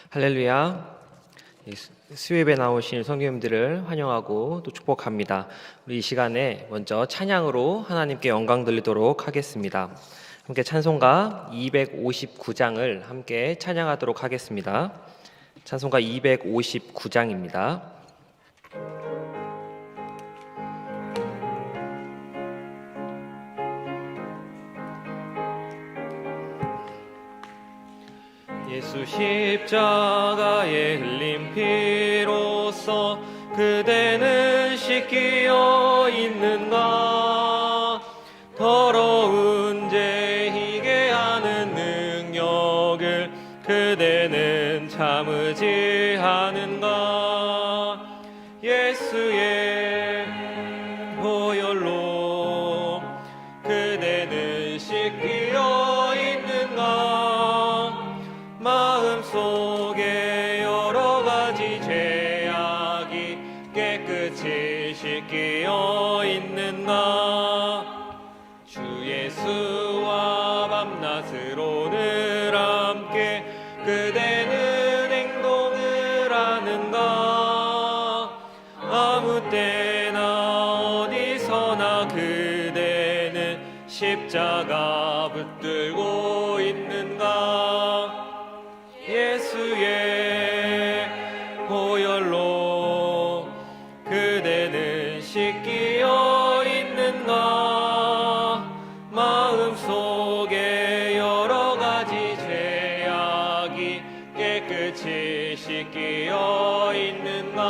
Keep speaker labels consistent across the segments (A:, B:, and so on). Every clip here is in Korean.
A: 할렐루야. 수요예배 나오신 성도님들을 환영하고 또 축복합니다. 우리 이 시간에 먼저 찬양으로 하나님께 영광 돌리도록 하겠습니다. 함께 찬송가 259장을 함께 찬양하도록 하겠습니다. 찬송가 259장입니다. 예수 십자가에 흘린 피로써 그대는 씻기어 있는가? 더러운 죄 희게 하는 능력을 그대는 참으지 않은가? 예수의 보혈로 그대는 씻기어 있는가? 마음속에 여러 가지 죄악이 깨끗이 씻기어 있는가? 주 예수와 밤낮으로 늘 함께 그대는 행동을 하는가? 아무 때나 어디서나 그대는 십자가 붙들고 있는가? 예수의 보혈로 그대는 씻기어 있는가? 마음속에 여러 가지 죄악이 깨끗이 씻기어 있는가?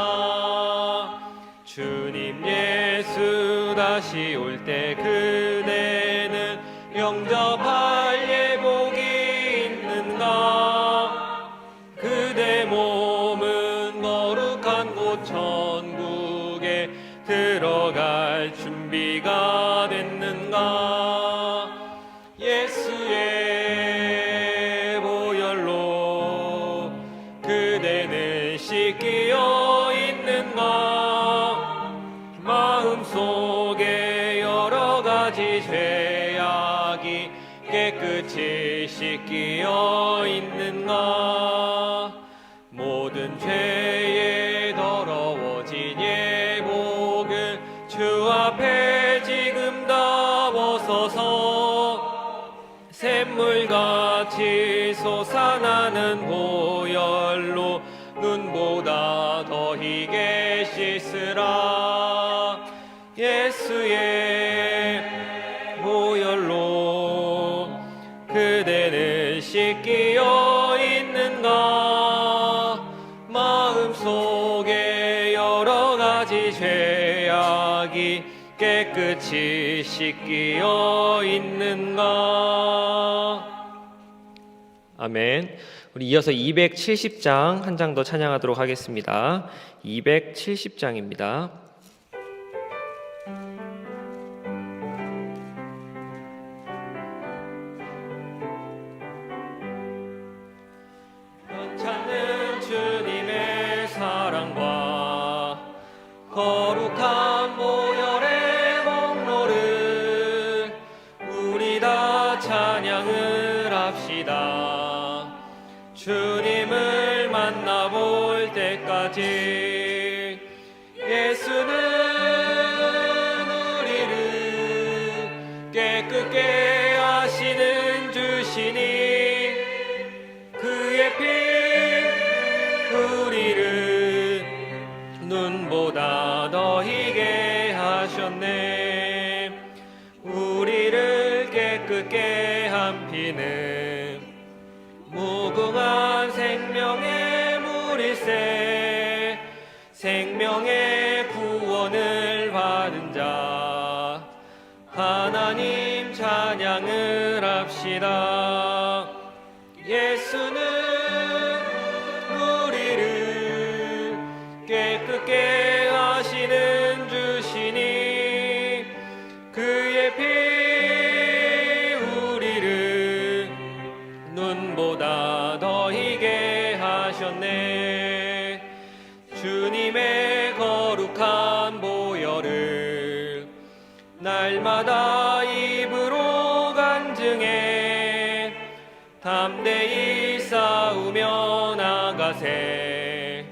A: 주님 예수 다시 올 때 그대는 영접할 예복이 있는가? 그대 몸은 거룩한 곳 천국에 들어갈 준비가 됐는가? 예수의 보혈로 그대는 씻기어 있는가? 마음속에 여러 가지 죄악이 깨끗이 씻기어 있는가? 모든 죄에 더러워진 예복을 주 앞에 지금 다 벗어서 샘물같이 솟아나는 보혈로 눈보다 더 희게 씻으라. 예수의 보혈로 그대는 씻기어 있는가? 마음속에 여러 가지 죄악이 깨끗이 씻기어 있는가? 아멘. 우리 이어서 270장 한 장 더 찬양하도록 하겠습니다. 270장입니다. 찾는 주님의 사랑과 거룩한 보혈의 공로를 우리 다 찬양을 합시다. 주님을 만나볼 때까지 예수는 우리를 깨끗게 하시는 주시니 그의 피 우리를 눈보다 더 희게 하셨네. 우리를 깨끗게 한 피는 무궁한 생명의 물일세. 생명의 구원을 받은 자 하나님 찬양을 합시다. 예수는 우리를 깨끗게 하시는 주시니 그의 피 우리를 눈보다 더 희게 하셨네. 주님의 거룩한 보혈을 날마다 입으로 간증해 담대히 싸우며 나가 나아가세.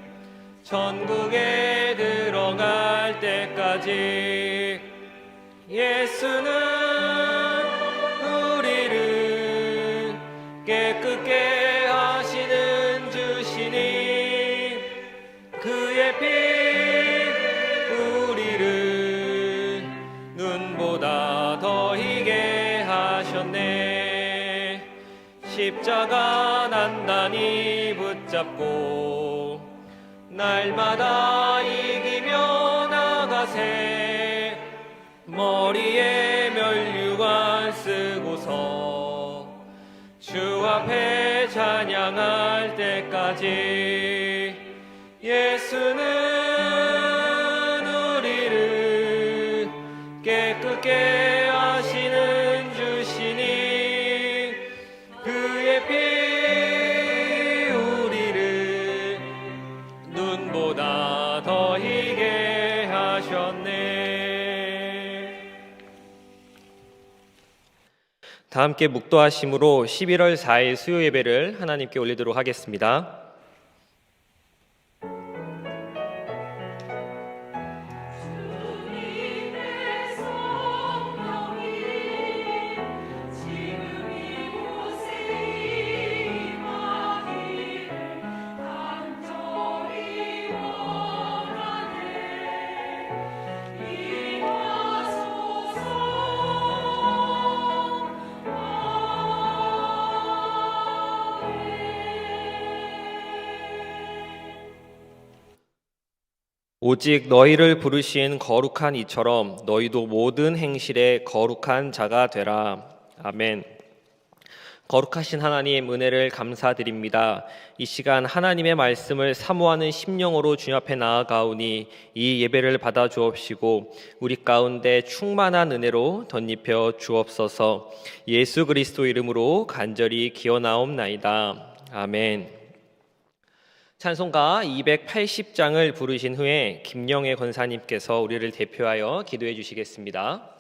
A: 천국에 들어갈 때까지 예수는 우리를 깨끗게 하시는 주시니 그의 피 우리를 눈보다 더 희게 하셨네. 십자가 단단히 붙잡고 날마다 이기며 나가세. 머리에 면류관 쓰고서 주 앞에 찬양할 때까지 예수는 우리를 깨끗게 하시는 주시니 그의 피 우리를 눈보다 더 희게 하셨네. 다 함께 묵도하심으로 11월 4일 수요 예배를 하나님께 올리도록 하겠습니다. 오직 너희를 부르신 거룩한 이처럼 너희도 모든 행실에 거룩한 자가 되라. 아멘. 거룩하신 하나님, 은혜를 감사드립니다. 이 시간 하나님의 말씀을 사모하는 심령으로 주님 앞에 나아가오니 이 예배를 받아 주옵시고 우리 가운데 충만한 은혜로 덧입혀 주옵소서. 예수 그리스도 이름으로 간절히 기원하옵나이다. 아멘. 찬송가 280장을 부르신 후에 김영애 권사님께서 우리를 대표하여 기도해 주시겠습니다.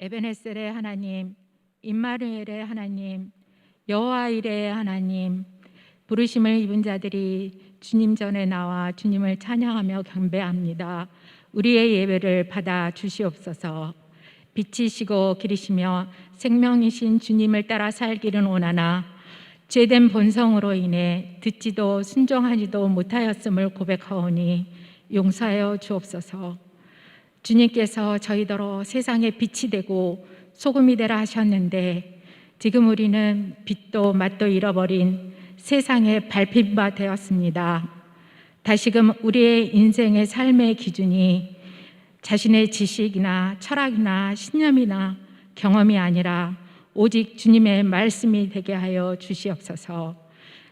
B: 에베네셀의 하나님, 임마누엘의 하나님, 여호와 이레의 하나님, 부르심을 입은 자들이 주님 전에 나와 주님을 찬양하며 경배합니다. 우리의 예배를 받아 주시옵소서. 빛이시고 길이시며 생명이신 주님을 따라 살기는 원하나 죄된 본성으로 인해 듣지도 순종하지도 못하였음을 고백하오니 용서하여 주옵소서. 주님께서 저희더러 세상에 빛이 되고 소금이 되라 하셨는데 지금 우리는 빛도 맛도 잃어버린 세상의 밟힌 바 되었습니다. 다시금 우리의 인생의 삶의 기준이 자신의 지식이나 철학이나 신념이나 경험이 아니라 오직 주님의 말씀이 되게 하여 주시옵소서.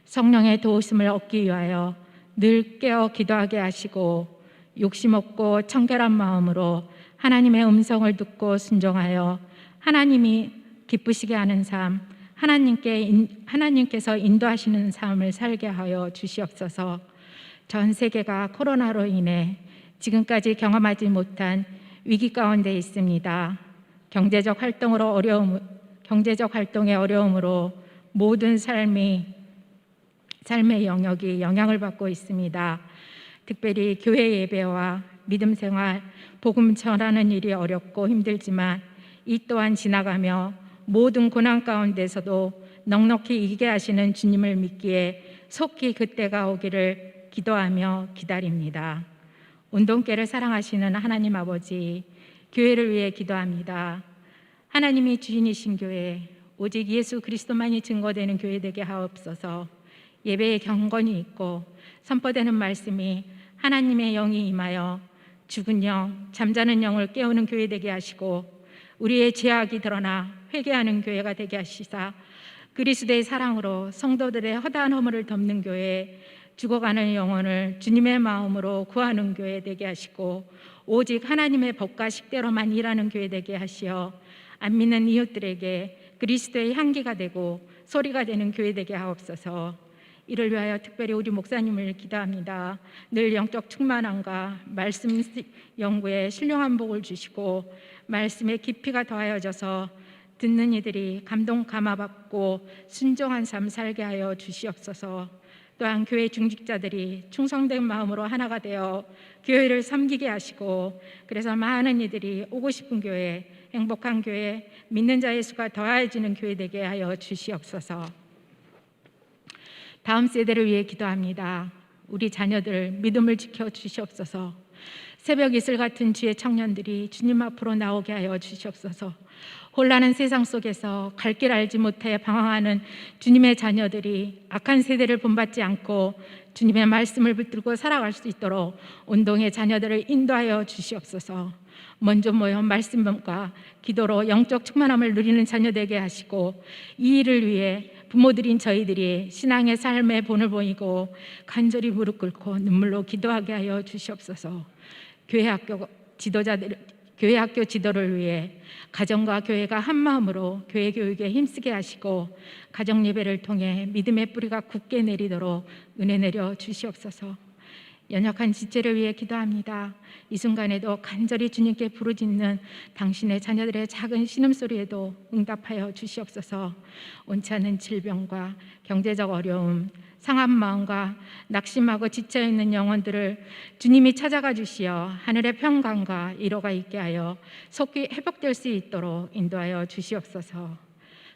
B: 성령의 도우심을 얻기 위하여 늘 깨어 기도하게 하시고 욕심 없고 청결한 마음으로 하나님의 음성을 듣고 순종하여 하나님이 기쁘시게 하는 삶, 하나님께서 인도하시는 삶을 살게 하여 주시옵소서. 전 세계가 코로나로 인해 지금까지 경험하지 못한 위기 가운데 있습니다. 경제적 활동의 어려움으로 모든 삶의 영역이 영향을 받고 있습니다. 특별히 교회 예배와 믿음 생활, 복음 전하는 일이 어렵고 힘들지만 이 또한 지나가며 모든 고난 가운데서도 넉넉히 이기게 하시는 주님을 믿기에 속히 그때가 오기를 기도하며 기다립니다. 운동계를 사랑하시는 하나님 아버지, 교회를 위해 기도합니다. 하나님이 주인이신 교회, 오직 예수 그리스도만이 증거되는 교회 되게 하옵소서. 예배에 경건이 있고 선포되는 말씀이 하나님의 영이 임하여 죽은 영, 잠자는 영을 깨우는 교회 되게 하시고 우리의 죄악이 드러나 회개하는 교회가 되게 하시사 그리스도의 사랑으로 성도들의 허다한 허물을 덮는 교회, 죽어가는 영혼을 주님의 마음으로 구하는 교회 되게 하시고 오직 하나님의 법과 식대로만 일하는 교회 되게 하시어 안 믿는 이웃들에게 그리스도의 향기가 되고 소리가 되는 교회 되게 하옵소서. 이를 위하여 특별히 우리 목사님을 기도합니다. 늘 영적 충만함과 말씀 연구에 신령한 복을 주시고 말씀의 깊이가 더하여져서 듣는 이들이 감동 감화받고 순종한 삶 살게 하여 주시옵소서. 또한 교회 중직자들이 충성된 마음으로 하나가 되어 교회를 섬기게 하시고 그래서 많은 이들이 오고 싶은 교회, 행복한 교회, 믿는 자의 수가 더해지는 교회 되게 하여 주시옵소서. 다음 세대를 위해 기도합니다. 우리 자녀들 믿음을 지켜 주시옵소서. 새벽 이슬 같은 주의 청년들이 주님 앞으로 나오게 하여 주시옵소서. 혼란한 세상 속에서 갈 길 알지 못해 방황하는 주님의 자녀들이 악한 세대를 본받지 않고 주님의 말씀을 붙들고 살아갈 수 있도록 운동의 자녀들을 인도하여 주시옵소서. 먼저 모여 말씀과 기도로 영적 충만함을 누리는 자녀 되게 하시고 이 일을 위해 부모들인 저희들이 신앙의 삶의 본을 보이고 간절히 무릎 꿇고 눈물로 기도하게 하여 주시옵소서. 교회 학교 지도를 위해 가정과 교회가 한 마음으로 교회 교육에 힘쓰게 하시고 가정 예배를 통해 믿음의 뿌리가 굳게 내리도록 은혜 내려 주시옵소서. 연약한 지체를 위해 기도합니다. 이 순간에도 간절히 주님께 부르짖는 당신의 자녀들의 작은 신음소리에도 응답하여 주시옵소서. 온치 않은 질병과 경제적 어려움, 상한 마음과 낙심하고 지쳐있는 영혼들을 주님이 찾아가 주시어 하늘의 평강과 위로가 있게 하여 속히 회복될 수 있도록 인도하여 주시옵소서.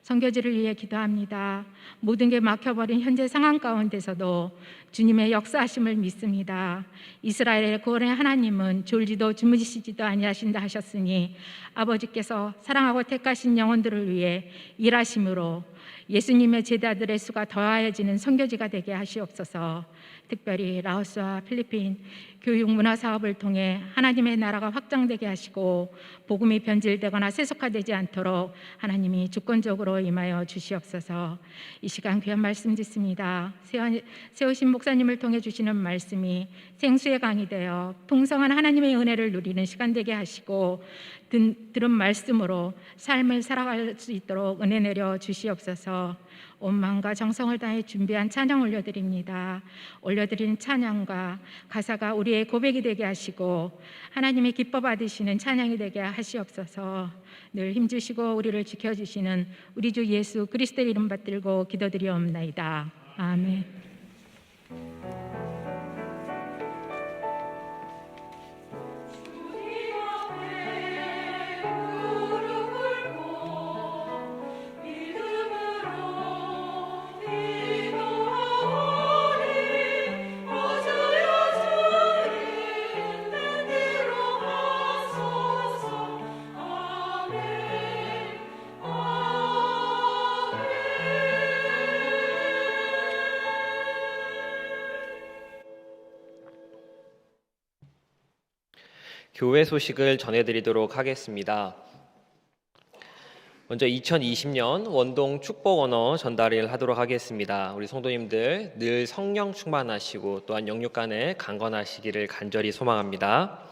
B: 선교지를 위해 기도합니다. 모든 게 막혀버린 현재 상황 가운데서도 주님의 역사하심을 믿습니다. 이스라엘의 구원의 하나님은 졸지도 주무시지도 아니하신다 하셨으니 아버지께서 사랑하고 택하신 영혼들을 위해 일하심으로 예수님의 제자들의 수가 더하여지는 선교지가 되게 하시옵소서. 특별히 라오스와 필리핀 교육 문화 사업을 통해 하나님의 나라가 확장되게 하시고 복음이 변질되거나 세속화되지 않도록 하나님이 주권적으로 임하여 주시옵소서. 이 시간 귀한 말씀 듣습니다. 세우신 목사님을 통해 주시는 말씀이 생수의 강이 되어 풍성한 하나님의 은혜를 누리는 시간 되게 하시고 들은 말씀으로 삶을 살아갈 수 있도록 은혜 내려 주시옵소서. 온 마음과 정성을 다해 준비한 찬양 올려드립니다. 올려드린 찬양과 가사가 우리의 고백이 되게 하시고 하나님의 기뻐 받으시는 찬양이 되게 하시옵소서. 늘 힘주시고 우리를 지켜주시는 우리 주 예수 그리스도의 이름 받들고 기도드리옵나이다. 아멘.
A: 교회 소식을 전해드리도록 하겠습니다. 먼저 2020년 원동 축복 언어 전달을 하도록 하겠습니다. 우리 성도님들 늘 성령 충만하시고 또한 영육간에 강건하시기를 간절히 소망합니다.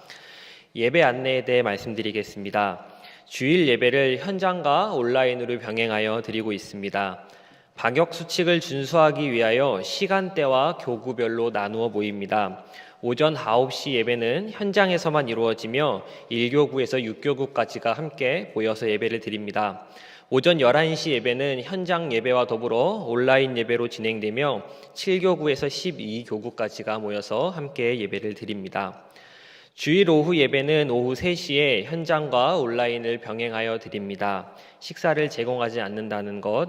A: 예배 안내에 대해 말씀드리겠습니다. 주일 예배를 현장과 온라인으로 병행하여 드리고 있습니다. 방역 수칙을 준수하기 위하여 시간대와 교구별로 나누어 모입니다. 오전 9시 예배는 현장에서만 이루어지며 1교구에서 6교구까지가 함께 모여서 예배를 드립니다. 오전 11시 예배는 현장 예배와 더불어 온라인 예배로 진행되며 7교구에서 12교구까지가 모여서 함께 예배를 드립니다. 주일 오후 예배는 오후 3시에 현장과 온라인을 병행하여 드립니다. 식사를 제공하지 않는다는 것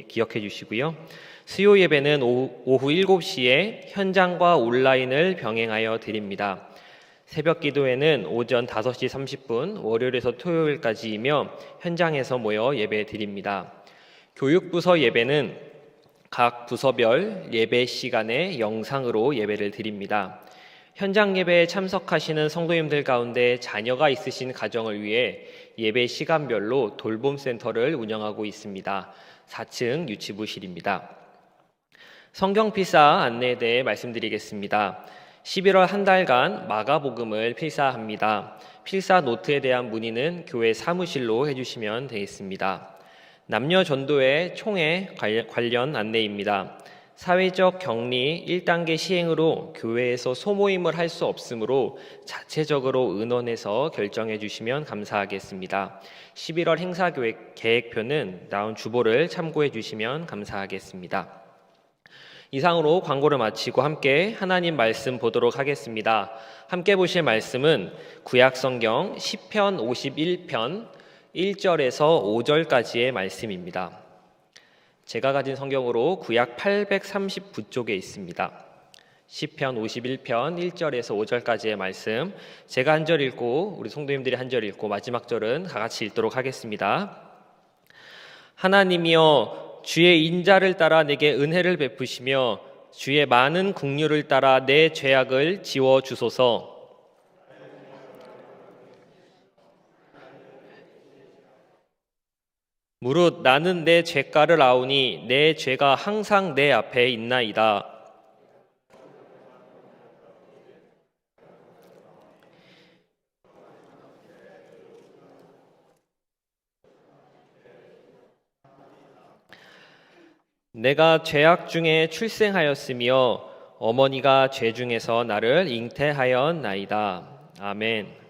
A: 기억해 주시고요. 수요 예배는 오후 7시에 현장과 온라인을 병행하여 드립니다. 새벽 기도회는 오전 5시 30분 월요일에서 토요일까지이며 현장에서 모여 예배 드립니다. 교육부서 예배는 각 부서별 예배 시간에 영상으로 예배를 드립니다. 현장 예배에 참석하시는 성도님들 가운데 자녀가 있으신 가정을 위해 예배 시간별로 돌봄센터를 운영하고 있습니다. 4층 유치부실입니다. 성경 필사 안내에 대해 말씀드리겠습니다. 11월 한 달간 마가복음을 필사합니다. 필사 노트에 대한 문의는 교회 사무실로 해주시면 되겠습니다. 남녀 전도회 총회 관련 안내입니다. 사회적 격리 1단계 시행으로 교회에서 소모임을 할 수 없으므로 자체적으로 의논해서 결정해 주시면 감사하겠습니다. 11월 행사 계획표는 나온 주보를 참고해 주시면 감사하겠습니다. 이상으로 광고를 마치고 함께 하나님 말씀 보도록 하겠습니다. 함께 보실 말씀은 구약성경 시편 51편 1절에서 5절까지의 말씀입니다. 제가 가진 성경으로 구약 839쪽에 있습니다. 시편 51편 1절에서 5절까지의 말씀, 제가 한 절 읽고 우리 성도님들이 한 절 읽고 마지막 절은 다 같이 읽도록 하겠습니다. 하나님이여 주의 인자를 따라 내게 은혜를 베푸시며 주의 많은 긍휼을 따라 내 죄악을 지워 주소서. 무릇 나는 내 죄가를 아오니 내 죄가 항상 내 앞에 있나이다. 내가 죄악 중에 출생하였으며 어머니가 죄 중에서 나를 잉태하였나이다. 아멘.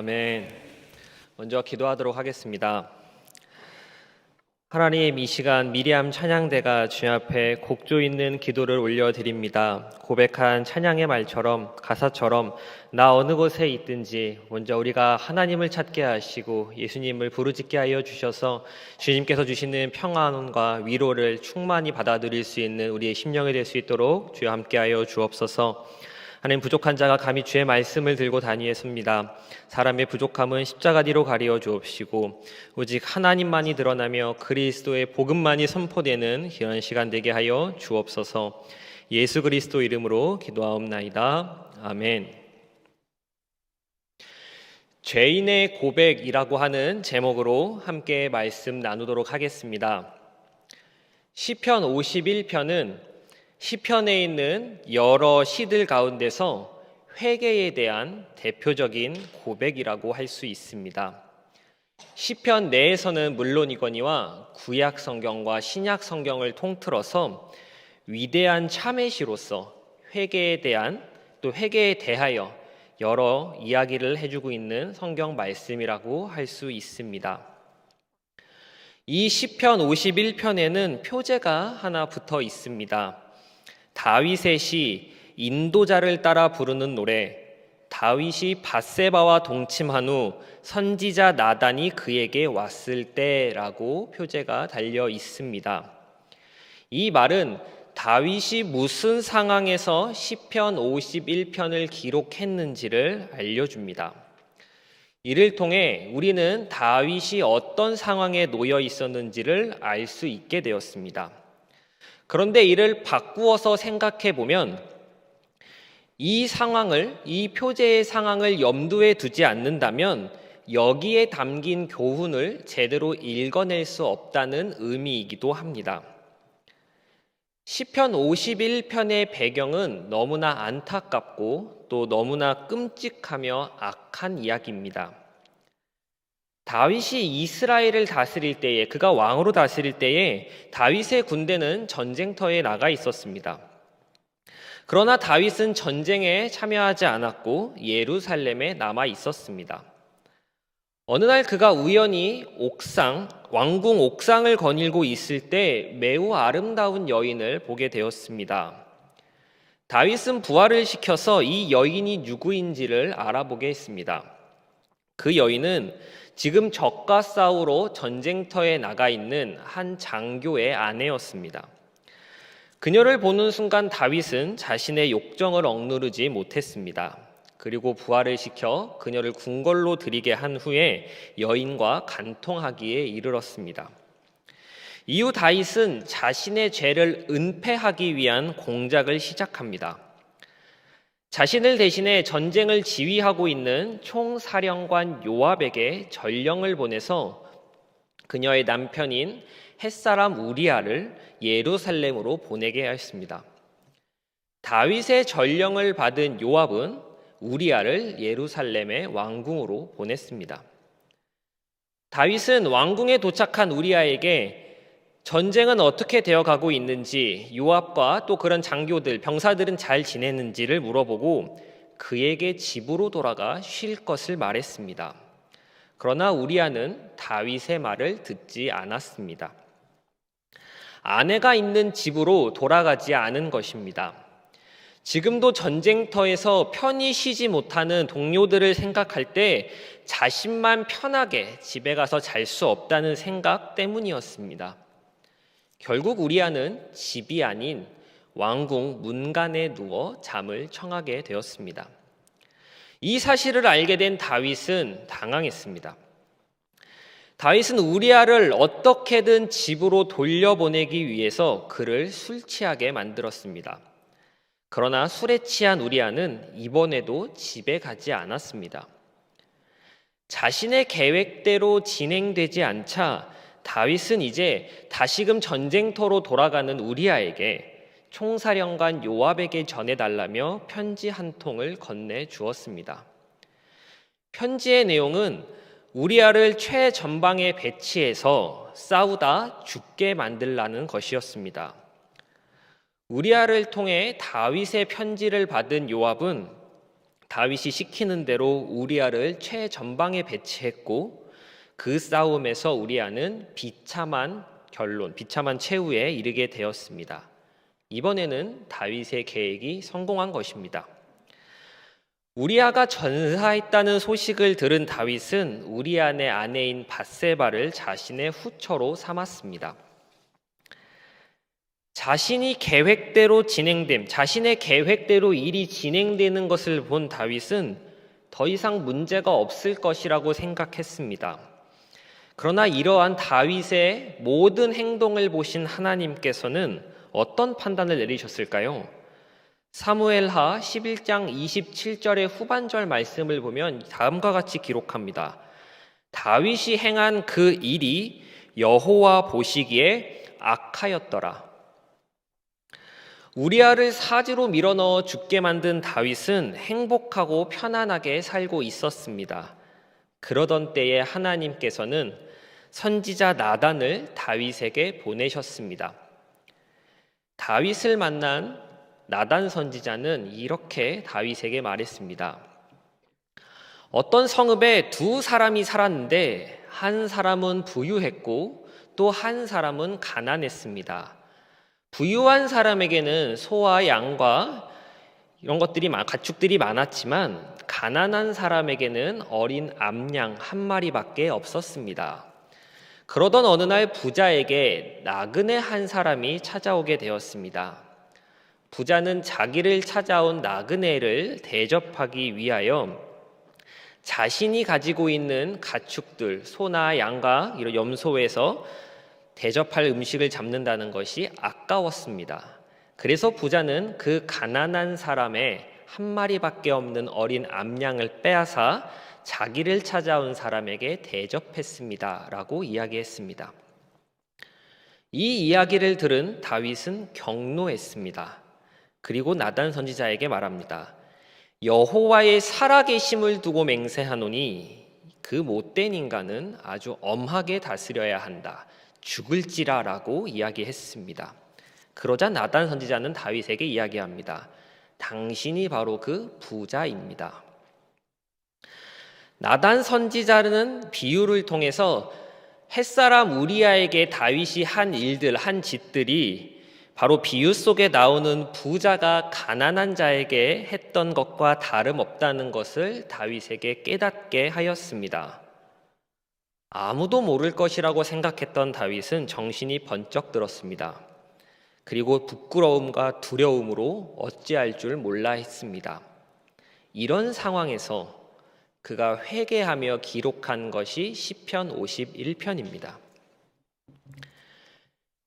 A: 아멘. 먼저 기도하도록 하겠습니다. 하나님, 이 시간 미리암 찬양대가 주님 앞에 곡조 있는 기도를 올려드립니다. 고백한 찬양의 말처럼, 가사처럼 나 어느 곳에 있든지 먼저 우리가 하나님을 찾게 하시고 예수님을 부르짖게 하여 주셔서 주님께서 주시는 평안과 위로를 충만히 받아들일 수 있는 우리의 심령이 될 수 있도록 주여 함께하여 주옵소서. 하나님, 부족한 자가 감히 주의 말씀을 들고 다니겠습니다. 사람의 부족함은 십자가 뒤로 가리어 주옵시고 오직 하나님만이 드러나며 그리스도의 복음만이 선포되는 이런 시간 되게 하여 주옵소서. 예수 그리스도 이름으로 기도하옵나이다. 아멘. 죄인의 고백이라고 하는 제목으로 함께 말씀 나누도록 하겠습니다. 시편 51편은 시편에 있는 여러 시들 가운데서 회개에 대한 대표적인 고백이라고 할 수 있습니다. 시편 내에서는 물론이거니와 구약 성경과 신약 성경을 통틀어서 위대한 참회시로서 회개에 대한 또 회개에 대하여 여러 이야기를 해주고 있는 성경 말씀이라고 할 수 있습니다. 이 시편 51편에는 표제가 하나 붙어 있습니다. 다윗의 시 인도자를 따라 부르는 노래, 다윗이 밧세바와 동침한 후 선지자 나단이 그에게 왔을 때라고 표제가 달려 있습니다. 이 말은 다윗이 무슨 상황에서 시편 51편을 기록했는지를 알려줍니다. 이를 통해 우리는 다윗이 어떤 상황에 놓여 있었는지를 알 수 있게 되었습니다. 그런데 이를 바꾸어서 생각해 보면 이 표제의 상황을 염두에 두지 않는다면 여기에 담긴 교훈을 제대로 읽어낼 수 없다는 의미이기도 합니다. 시편 51편의 배경은 너무나 안타깝고 또 너무나 끔찍하며 악한 이야기입니다. 다윗이 이스라엘을 다스릴 때에, 그가 왕으로 다스릴 때에 다윗의 군대는 전쟁터에 나가 있었습니다. 그러나 다윗은 전쟁에 참여하지 않았고 예루살렘에 남아 있었습니다. 어느 날 그가 우연히 왕궁 옥상을 거닐고 있을 때 매우 아름다운 여인을 보게 되었습니다. 다윗은 부하를 시켜서 이 여인이 누구인지를 알아보게 했습니다. 그 여인은 지금 적과 싸우러 전쟁터에 나가 있는 한 장교의 아내였습니다. 그녀를 보는 순간 다윗은 자신의 욕정을 억누르지 못했습니다. 그리고 부하를 시켜 그녀를 궁궐로 들이게 한 후에 여인과 간통하기에 이르렀습니다. 이후 다윗은 자신의 죄를 은폐하기 위한 공작을 시작합니다. 자신을 대신해 전쟁을 지휘하고 있는 총사령관 요압에게 전령을 보내서 그녀의 남편인 햇사람 우리아를 예루살렘으로 보내게 하였습니다. 다윗의 전령을 받은 요압은 우리아를 예루살렘의 왕궁으로 보냈습니다. 다윗은 왕궁에 도착한 우리아에게 전쟁은 어떻게 되어가고 있는지, 요압과 또 그런 장교들, 병사들은 잘 지내는지를 물어보고 그에게 집으로 돌아가 쉴 것을 말했습니다. 그러나 우리아는 다윗의 말을 듣지 않았습니다. 아내가 있는 집으로 돌아가지 않은 것입니다. 지금도 전쟁터에서 편히 쉬지 못하는 동료들을 생각할 때 자신만 편하게 집에 가서 잘 수 없다는 생각 때문이었습니다. 결국 우리아는 집이 아닌 왕궁 문간에 누워 잠을 청하게 되었습니다. 이 사실을 알게 된 다윗은 당황했습니다. 다윗은 우리아를 어떻게든 집으로 돌려보내기 위해서 그를 술 취하게 만들었습니다. 그러나 술에 취한 우리아는 이번에도 집에 가지 않았습니다. 자신의 계획대로 진행되지 않자 다윗은 이제 다시금 전쟁터로 돌아가는 우리아에게 총사령관 요압에게 전해달라며 편지 한 통을 건네주었습니다. 편지의 내용은 우리아를 최전방에 배치해서 싸우다 죽게 만들라는 것이었습니다. 우리아를 통해 다윗의 편지를 받은 요압은 다윗이 시키는 대로 우리아를 최전방에 배치했고 그 싸움에서 우리아는 비참한 최후에 이르게 되었습니다. 이번에는 다윗의 계획이 성공한 것입니다. 우리아가 전사했다는 소식을 들은 다윗은 우리아의 아내인 밧세바를 자신의 후처로 삼았습니다. 자신의 계획대로 일이 진행되는 것을 본 다윗은 더 이상 문제가 없을 것이라고 생각했습니다. 그러나 이러한 다윗의 모든 행동을 보신 하나님께서는 어떤 판단을 내리셨을까요? 사무엘하 11장 27절의 후반절 말씀을 보면 다음과 같이 기록합니다. 다윗이 행한 그 일이 여호와 보시기에 악하였더라. 우리아를 사지로 밀어넣어 죽게 만든 다윗은 행복하고 편안하게 살고 있었습니다. 그러던 때에 하나님께서는 선지자 나단을 다윗에게 보내셨습니다. 다윗을 만난 나단 선지자는 이렇게 다윗에게 말했습니다. 어떤 성읍에 두 사람이 살았는데 한 사람은 부유했고 또 한 사람은 가난했습니다. 부유한 사람에게는 소와 양과 가축들이 많았지만 가난한 사람에게는 어린 암양 한 마리밖에 없었습니다. 그러던 어느 날 부자에게 나그네 한 사람이 찾아오게 되었습니다. 부자는 자기를 찾아온 나그네를 대접하기 위하여 자신이 가지고 있는 가축들, 소나 양과 이런 염소에서 대접할 음식을 잡는다는 것이 아까웠습니다. 그래서 부자는 그 가난한 사람의 한 마리밖에 없는 어린 암양을 빼앗아 자기를 찾아온 사람에게 대접했습니다. 라고 이야기했습니다. 이 이야기를 들은 다윗은 경노했습니다. 그리고 나단 선지자에게 말합니다. 여호와의 살아계심을 두고 맹세하노니 그 못된 인간은 아주 엄하게 다스려야 한다. 죽을지라라고 이야기했습니다. 그러자 나단 선지자는 다윗에게 이야기합니다. 당신이 바로 그 부자입니다. 나단 선지자는 비유를 통해서 햇사람 우리아에게 다윗이 한 일들, 한 짓들이 바로 비유 속에 나오는 부자가 가난한 자에게 했던 것과 다름없다는 것을 다윗에게 깨닫게 하였습니다. 아무도 모를 것이라고 생각했던 다윗은 정신이 번쩍 들었습니다. 그리고 부끄러움과 두려움으로 어찌할 줄 몰라 했습니다. 이런 상황에서 그가 회개하며 기록한 것이 시편 51편입니다.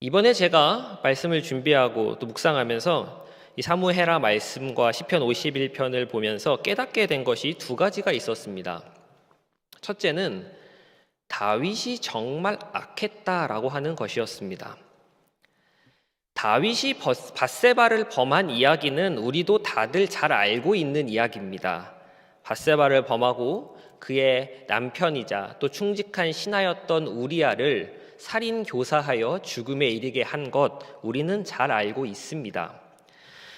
A: 이번에 제가 말씀을 준비하고 또 묵상하면서 이 사무엘하 말씀과 시편 51편을 보면서 깨닫게 된 것이 두 가지가 있었습니다. 첫째는 다윗이 정말 악했다라고 하는 것이었습니다. 다윗이 밧세바를 범한 이야기는 우리도 다들 잘 알고 있는 이야기입니다. 밧세바를 범하고 그의 남편이자 또 충직한 신하였던 우리아를 살인 교사하여 죽음에 이르게 한 것 우리는 잘 알고 있습니다.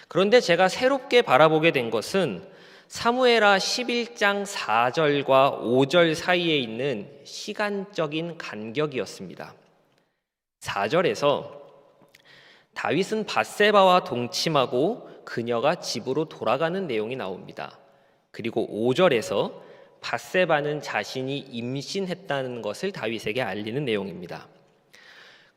A: 그런데 제가 새롭게 바라보게 된 것은 사무엘하 11장 4절과 5절 사이에 있는 시간적인 간격이었습니다. 4절에서 다윗은 밧세바와 동침하고 그녀가 집으로 돌아가는 내용이 나옵니다. 그리고 5절에서 밧세바는 자신이 임신했다는 것을 다윗에게 알리는 내용입니다.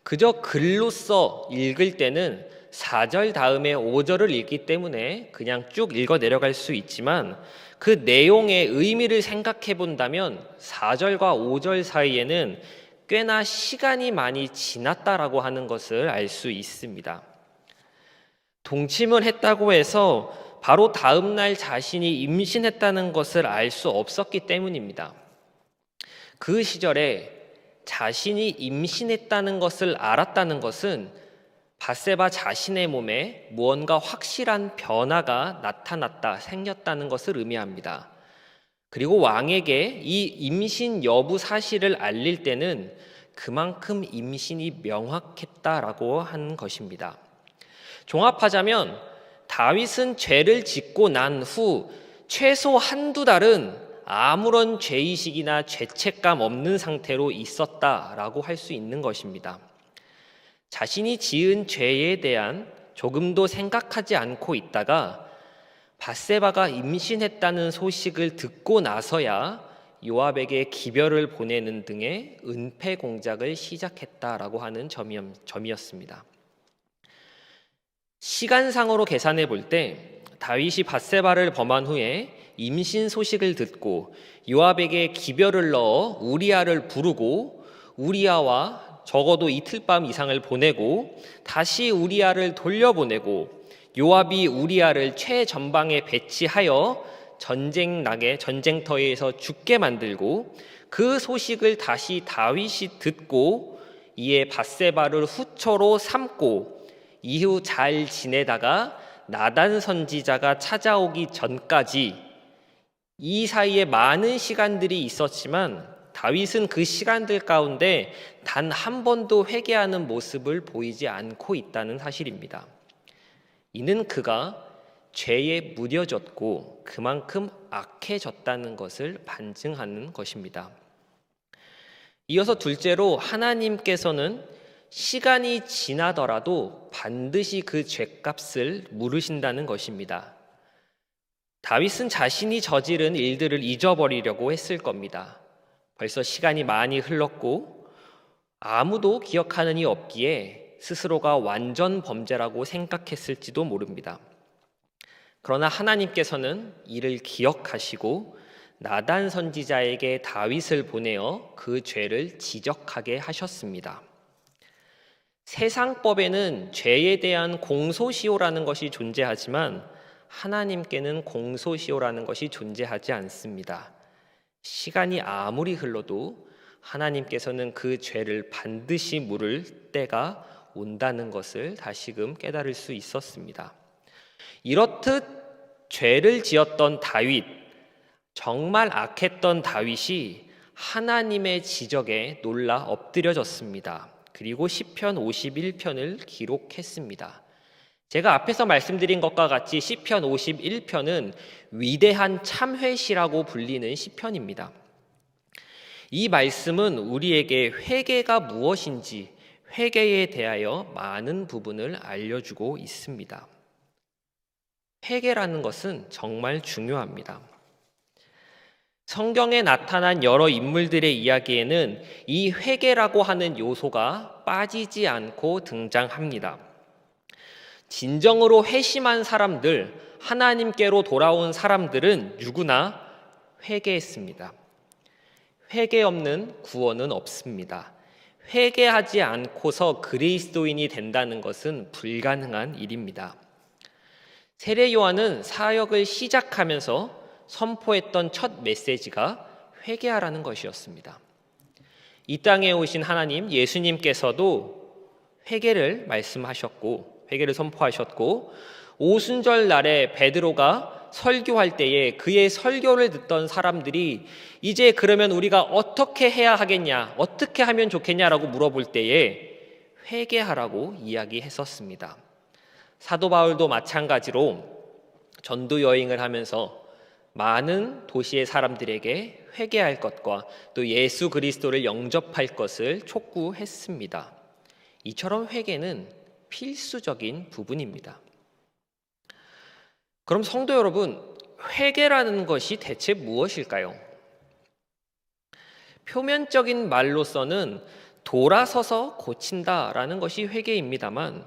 A: 그저 글로써 읽을 때는 4절 다음에 5절을 읽기 때문에 그냥 쭉 읽어 내려갈 수 있지만 그 내용의 의미를 생각해 본다면 4절과 5절 사이에는 꽤나 시간이 많이 지났다라고 하는 것을 알 수 있습니다. 동침을 했다고 해서 바로 다음 날 자신이 임신했다는 것을 알 수 없었기 때문입니다. 그 시절에 자신이 임신했다는 것을 알았다는 것은 밧세바 자신의 몸에 무언가 확실한 변화가 생겼다는 것을 의미합니다. 그리고 왕에게 이 임신 여부 사실을 알릴 때는 그만큼 임신이 명확했다라고 한 것입니다. 종합하자면 다윗은 죄를 짓고 난 후 최소 한두 달은 아무런 죄의식이나 죄책감 없는 상태로 있었다라고 할 수 있는 것입니다. 자신이 지은 죄에 대한 조금도 생각하지 않고 있다가 밧세바가 임신했다는 소식을 듣고 나서야 요압에게 기별을 보내는 등의 은폐 공작을 시작했다라고 하는 점이었습니다. 시간상으로 계산해 볼 때 다윗이 밧세바를 범한 후에 임신 소식을 듣고 요압에게 기별을 넣어 우리아를 부르고 우리아와 적어도 이틀 밤 이상을 보내고 다시 우리아를 돌려보내고 요압이 우리아를 최전방에 배치하여 전쟁터에서 죽게 만들고 그 소식을 다시 다윗이 듣고 이에 밧세바를 후처로 삼고 이후 잘 지내다가 나단 선지자가 찾아오기 전까지 이 사이에 많은 시간들이 있었지만 다윗은 그 시간들 가운데 단 한 번도 회개하는 모습을 보이지 않고 있다는 사실입니다. 이는 그가 죄에 무뎌졌고 그만큼 악해졌다는 것을 반증하는 것입니다. 이어서 둘째로 하나님께서는 시간이 지나더라도 반드시 그 죄값을 물으신다는 것입니다. 다윗은 자신이 저지른 일들을 잊어버리려고 했을 겁니다. 벌써 시간이 많이 흘렀고 아무도 기억하는 이 없기에 스스로가 완전 범죄라고 생각했을지도 모릅니다. 그러나 하나님께서는 이를 기억하시고 나단 선지자에게 다윗을 보내어 그 죄를 지적하게 하셨습니다. 세상법에는 죄에 대한 공소시효라는 것이 존재하지만 하나님께는 공소시효라는 것이 존재하지 않습니다. 시간이 아무리 흘러도 하나님께서는 그 죄를 반드시 물을 때가 온다는 것을 다시금 깨달을 수 있었습니다. 이렇듯 죄를 지었던 다윗, 정말 악했던 다윗이 하나님의 지적에 놀라 엎드려졌습니다. 그리고 시편 51편을 기록했습니다. 제가 앞에서 말씀드린 것과 같이 시편 51편은 위대한 참회시라고 불리는 시편입니다. 이 말씀은 우리에게 회개가 무엇인지 회개에 대하여 많은 부분을 알려주고 있습니다. 회개라는 것은 정말 중요합니다. 성경에 나타난 여러 인물들의 이야기에는 이 회개라고 하는 요소가 빠지지 않고 등장합니다. 진정으로 회심한 사람들, 하나님께로 돌아온 사람들은 누구나 회개했습니다. 회개 없는 구원은 없습니다. 회개하지 않고서 그리스도인이 된다는 것은 불가능한 일입니다. 세례 요한은 사역을 시작하면서 선포했던 첫 메시지가 회개하라는 것이었습니다. 이 땅에 오신 하나님 예수님께서도 회개를 말씀하셨고 회개를 선포하셨고 오순절 날에 베드로가 설교할 때에 그의 설교를 듣던 사람들이 이제 그러면 우리가 어떻게 해야 하겠냐, 어떻게 하면 좋겠냐라고 물어볼 때에 회개하라고 이야기했었습니다. 사도 바울도 마찬가지로 전도 여행을 하면서 많은 도시의 사람들에게 회개할 것과 또 예수 그리스도를 영접할 것을 촉구했습니다. 이처럼 회개는 필수적인 부분입니다. 그럼 성도 여러분, 회개라는 것이 대체 무엇일까요? 표면적인 말로서는 돌아서서 고친다라는 것이 회개입니다만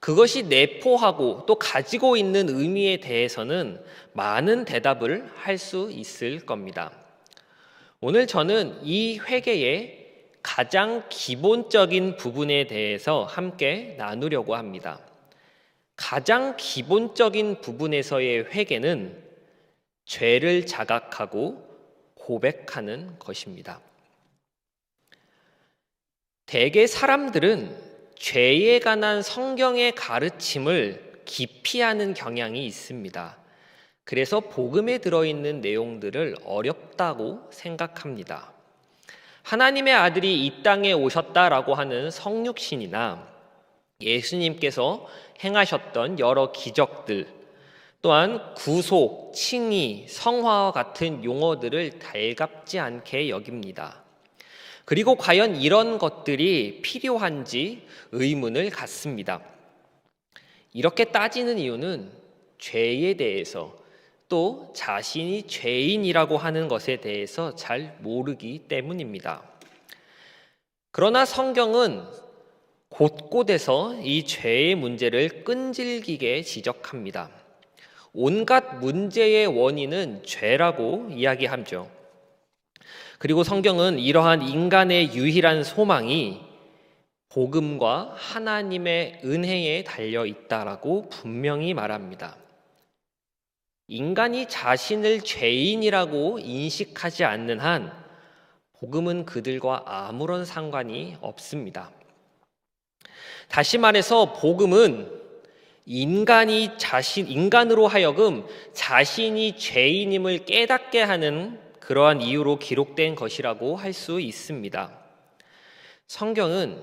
A: 그것이 내포하고 또 가지고 있는 의미에 대해서는 많은 대답을 할 수 있을 겁니다. 오늘 저는 이 회개의 가장 기본적인 부분에 대해서 함께 나누려고 합니다. 가장 기본적인 부분에서의 회개는 죄를 자각하고 고백하는 것입니다. 대개 사람들은 죄에 관한 성경의 가르침을 기피하는 경향이 있습니다. 그래서 복음에 들어있는 내용들을 어렵다고 생각합니다. 하나님의 아들이 이 땅에 오셨다라고 하는 성육신이나 예수님께서 행하셨던 여러 기적들, 또한 구속, 칭의, 성화와 같은 용어들을 달갑지 않게 여깁니다. 그리고 과연 이런 것들이 필요한지 의문을 갖습니다. 이렇게 따지는 이유는 죄에 대해서 또 자신이 죄인이라고 하는 것에 대해서 잘 모르기 때문입니다. 그러나 성경은 곳곳에서 이 죄의 문제를 끈질기게 지적합니다. 온갖 문제의 원인은 죄라고 이야기하죠. 그리고 성경은 이러한 인간의 유일한 소망이 복음과 하나님의 은혜에 달려 있다라고 분명히 말합니다. 인간이 자신을 죄인이라고 인식하지 않는 한 복음은 그들과 아무런 상관이 없습니다. 다시 말해서 복음은 인간으로 하여금 자신이 죄인임을 깨닫게 하는 그러한 이유로 기록된 것이라고 할 수 있습니다. 성경은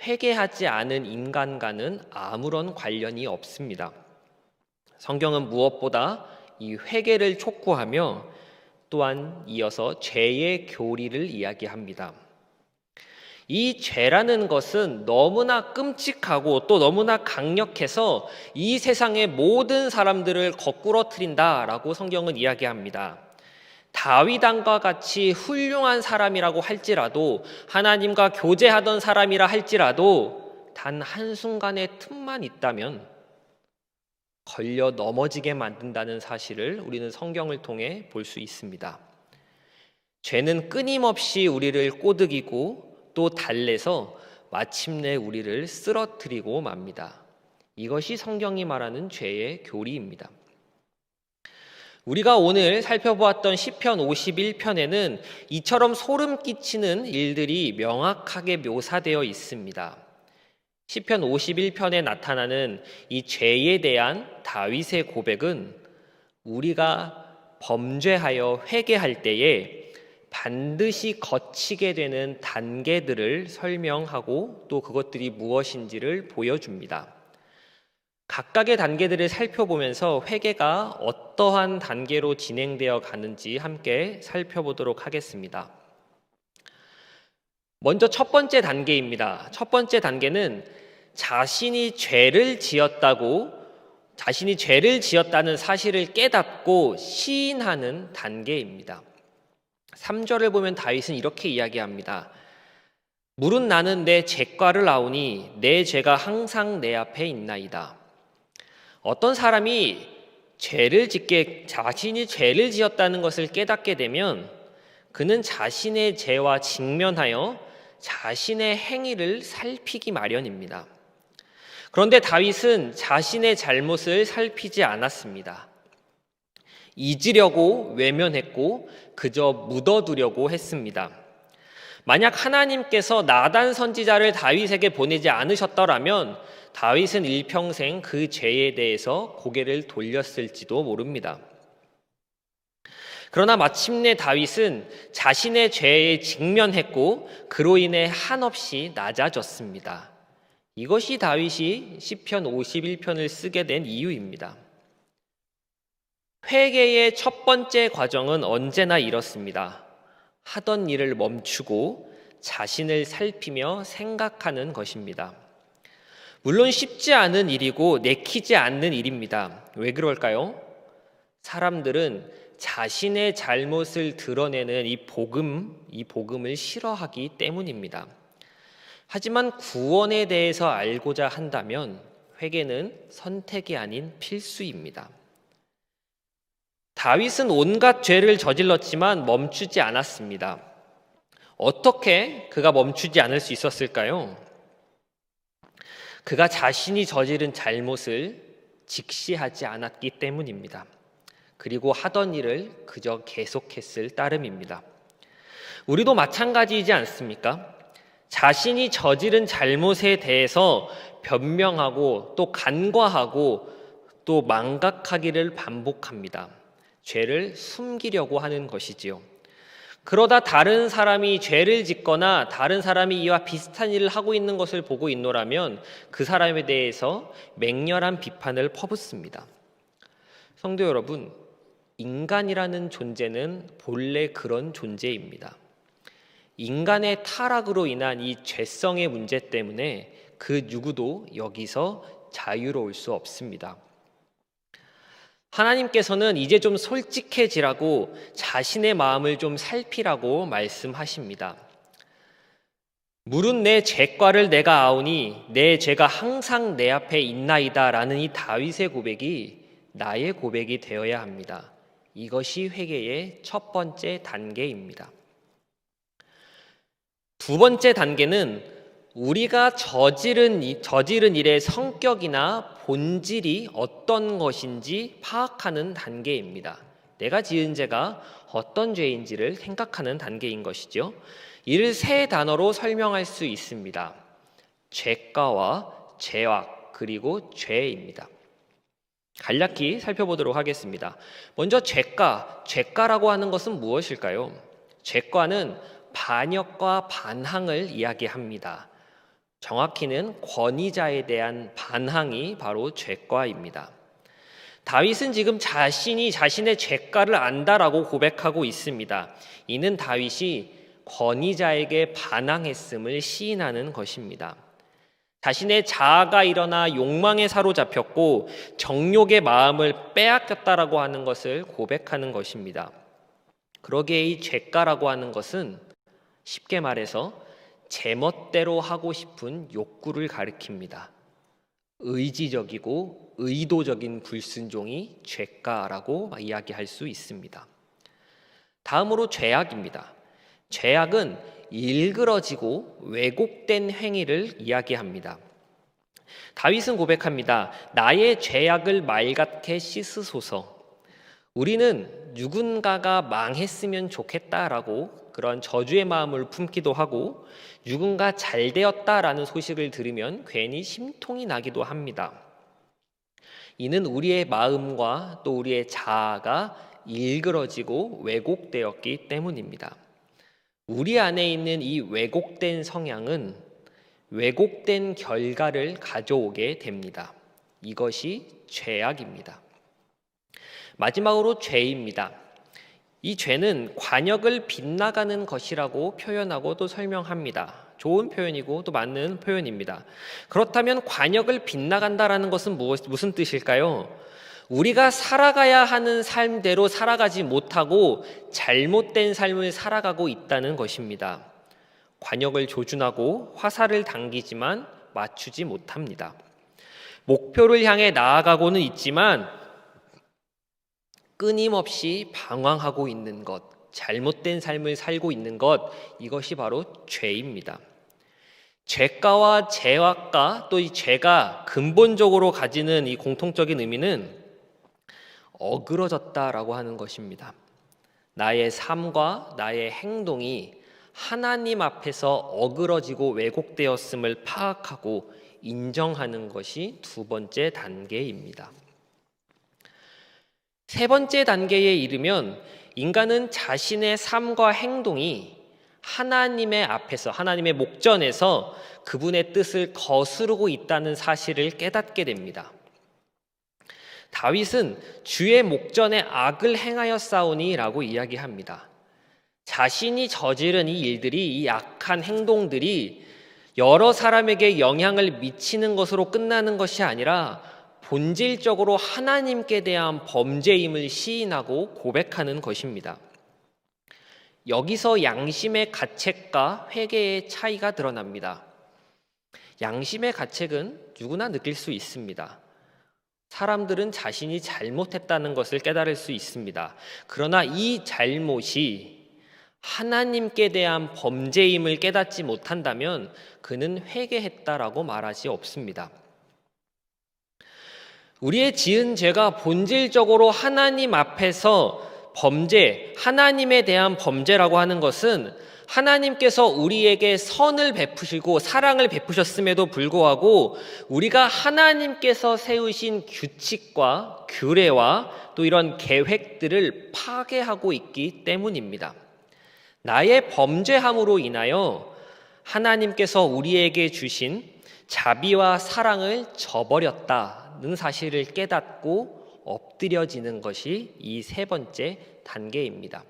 A: 회개하지 않은 인간과는 아무런 관련이 없습니다. 성경은 무엇보다 이 회개를 촉구하며 또한 이어서 죄의 교리를 이야기합니다. 이 죄라는 것은 너무나 끔찍하고 또 너무나 강력해서 이 세상의 모든 사람들을 거꾸러뜨린다라고 성경은 이야기합니다. 다윗 왕과 같이 훌륭한 사람이라고 할지라도, 하나님과 교제하던 사람이라 할지라도 단 한순간의 틈만 있다면 걸려 넘어지게 만든다는 사실을 우리는 성경을 통해 볼 수 있습니다. 죄는 끊임없이 우리를 꼬드기고 또 달래서 마침내 우리를 쓰러뜨리고 맙니다. 이것이 성경이 말하는 죄의 교리입니다. 우리가 오늘 살펴보았던 시편 51편에는 이처럼 소름 끼치는 일들이 명확하게 묘사되어 있습니다. 시편 51편에 나타나는 이 죄에 대한 다윗의 고백은 우리가 범죄하여 회개할 때에 반드시 거치게 되는 단계들을 설명하고 또 그것들이 무엇인지를 보여줍니다. 각각의 단계들을 살펴보면서 회개가 어떠한 단계로 진행되어 가는지 함께 살펴보도록 하겠습니다. 먼저 첫 번째 단계입니다. 첫 번째 단계는 자신이 죄를 지었다는 사실을 깨닫고 시인하는 단계입니다. 3절을 보면 다윗은 이렇게 이야기합니다. 물은 나는 내 죄과를 아오니 내 죄가 항상 내 앞에 있나이다. 어떤 사람이 자신이 죄를 지었다는 것을 깨닫게 되면 그는 자신의 죄와 직면하여 자신의 행위를 살피기 마련입니다. 그런데 다윗은 자신의 잘못을 살피지 않았습니다. 잊으려고 외면했고 그저 묻어두려고 했습니다. 만약 하나님께서 나단 선지자를 다윗에게 보내지 않으셨더라면 다윗은 일평생 그 죄에 대해서 고개를 돌렸을지도 모릅니다. 그러나 마침내 다윗은 자신의 죄에 직면했고 그로 인해 한없이 낮아졌습니다. 이것이 다윗이 시편 51편을 쓰게 된 이유입니다. 회개의 첫 번째 과정은 언제나 이렇습니다. 하던 일을 멈추고 자신을 살피며 생각하는 것입니다. 물론 쉽지 않은 일이고 내키지 않는 일입니다. 왜 그럴까요? 사람들은 자신의 잘못을 드러내는 이 복음을 싫어하기 때문입니다. 하지만 구원에 대해서 알고자 한다면 회개는 선택이 아닌 필수입니다. 다윗은 온갖 죄를 저질렀지만 멈추지 않았습니다. 어떻게 그가 멈추지 않을 수 있었을까요? 그가 자신이 저지른 잘못을 직시하지 않았기 때문입니다. 그리고 하던 일을 그저 계속했을 따름입니다. 우리도 마찬가지이지 않습니까? 자신이 저지른 잘못에 대해서 변명하고 또 간과하고 또 망각하기를 반복합니다. 죄를 숨기려고 하는 것이지요. 그러다 다른 사람이 죄를 짓거나 다른 사람이 이와 비슷한 일을 하고 있는 것을 보고 있노라면 그 사람에 대해서 맹렬한 비판을 퍼붓습니다. 성도 여러분, 인간이라는 존재는 본래 그런 존재입니다. 인간의 타락으로 인한 이 죄성의 문제 때문에 그 누구도 여기서 자유로울 수 없습니다. 하나님께서는 이제 좀 솔직해지라고 자신의 마음을 좀 살피라고 말씀하십니다. 물은 내 죄과를 내가 아오니 내 죄가 항상 내 앞에 있나이다 라는 이 다윗의 고백이 나의 고백이 되어야 합니다. 이것이 회개의 첫 번째 단계입니다. 두 번째 단계는 우리가 저지른 일의 성격이나 본질이 어떤 것인지 파악하는 단계입니다. 내가 지은 죄가 어떤 죄인지를 생각하는 단계인 것이죠. 이를 세 단어로 설명할 수 있습니다. 죄가와 죄악 그리고 죄입니다. 간략히 살펴보도록 하겠습니다. 먼저 죄가라고 하는 것은 무엇일까요? 죄가는 반역과 반항을 이야기합니다. 정확히는 권위자에 대한 반항이 바로 죄과입니다. 다윗은 지금 자신이 자신의 죄과를 안다라고 고백하고 있습니다. 이는 다윗이 권위자에게 반항했음을 시인하는 것입니다. 자신의 자아가 일어나 욕망에 사로잡혔고 정욕의 마음을 빼앗겼다라고 하는 것을 고백하는 것입니다. 그러기에 이 죄가라고 하는 것은 쉽게 말해서 제멋대로 하고 싶은 욕구를 가리킵니다. 의지적이고 의도적인 불순종이 죄가라고 이야기할 수 있습니다. 다음으로 죄악입니다. 죄악은 일그러지고 왜곡된 행위를 이야기합니다. 다윗은 고백합니다. 나의 죄악을 맑게 씻으소서. 우리는 누군가가 망했으면 좋겠다라고 그런 저주의 마음을 품기도 하고 누군가 잘 되었다라는 소식을 들으면 괜히 심통이 나기도 합니다. 이는 우리의 마음과 또 우리의 자아가 일그러지고 왜곡되었기 때문입니다. 우리 안에 있는 이 왜곡된 성향은 왜곡된 결과를 가져오게 됩니다. 이것이 죄악입니다. 마지막으로 죄입니다. 이 죄는 관역을 빗나가는 것이라고 표현하고 또 설명합니다. 좋은 표현이고 또 맞는 표현입니다. 그렇다면 관역을 빗나간다라는 것은 무슨 뜻일까요? 우리가 살아가야 하는 삶대로 살아가지 못하고 잘못된 삶을 살아가고 있다는 것입니다. 관역을 조준하고 화살을 당기지만 맞추지 못합니다. 목표를 향해 나아가고는 있지만 끊임없이 방황하고 있는 것, 잘못된 삶을 살고 있는 것, 이것이 바로 죄입니다. 죄가와 죄악과 또 이 죄가 근본적으로 가지는 이 공통적인 의미는 어그러졌다라고 하는 것입니다. 나의 삶과 나의 행동이 하나님 앞에서 어그러지고 왜곡되었음을 파악하고 인정하는 것이 두 번째 단계입니다. 세 번째 단계에 이르면 인간은 자신의 삶과 행동이 하나님의 앞에서, 하나님의 목전에서 그분의 뜻을 거스르고 있다는 사실을 깨닫게 됩니다. 다윗은 주의 목전에 악을 행하였사오니 라고 이야기합니다. 자신이 저지른 이 일들이, 이 악한 행동들이 여러 사람에게 영향을 미치는 것으로 끝나는 것이 아니라 본질적으로 하나님께 대한 범죄임을 시인하고 고백하는 것입니다. 여기서 양심의 가책과 회개의 차이가 드러납니다. 양심의 가책은 누구나 느낄 수 있습니다. 사람들은 자신이 잘못했다는 것을 깨달을 수 있습니다. 그러나 이 잘못이 하나님께 대한 범죄임을 깨닫지 못한다면 그는 회개했다라고 말하지 없습니다. 우리의 지은 죄가 본질적으로 하나님 앞에서 범죄, 하나님에 대한 범죄라고 하는 것은 하나님께서 우리에게 선을 베푸시고 사랑을 베푸셨음에도 불구하고 우리가 하나님께서 세우신 규칙과 규례와 또 이런 계획들을 파괴하고 있기 때문입니다. 나의 범죄함으로 인하여 하나님께서 우리에게 주신 자비와 사랑을 저버렸다는 사실을 깨닫고 엎드려지는 것이 이 세 번째 단계입니다.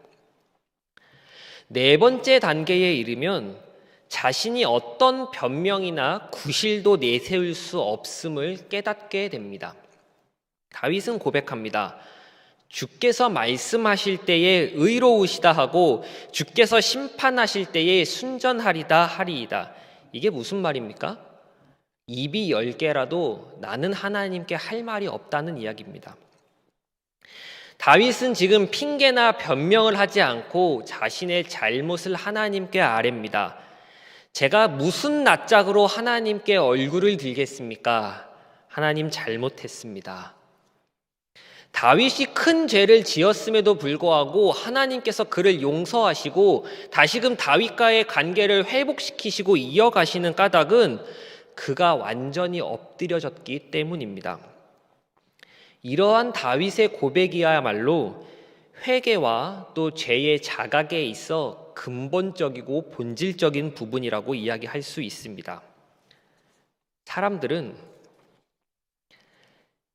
A: 네 번째 단계에 이르면 자신이 어떤 변명이나 구실도 내세울 수 없음을 깨닫게 됩니다. 다윗은 고백합니다. 주께서 말씀하실 때에 의로우시다 하고 주께서 심판하실 때에 순전하리다 하리이다. 이게 무슨 말입니까? 입이 10개라도 나는 하나님께 할 말이 없다는 이야기입니다. 다윗은 지금 핑계나 변명을 하지 않고 자신의 잘못을 하나님께 아뢰입니다. 제가 무슨 낯짝으로 하나님께 얼굴을 들겠습니까? 하나님 잘못했습니다. 다윗이 큰 죄를 지었음에도 불구하고 하나님께서 그를 용서하시고 다시금 다윗과의 관계를 회복시키시고 이어가시는 까닭은 그가 완전히 엎드려졌기 때문입니다. 이러한 다윗의 고백이야말로 회개와 또 죄의 자각에 있어 근본적이고 본질적인 부분이라고 이야기할 수 있습니다. 사람들은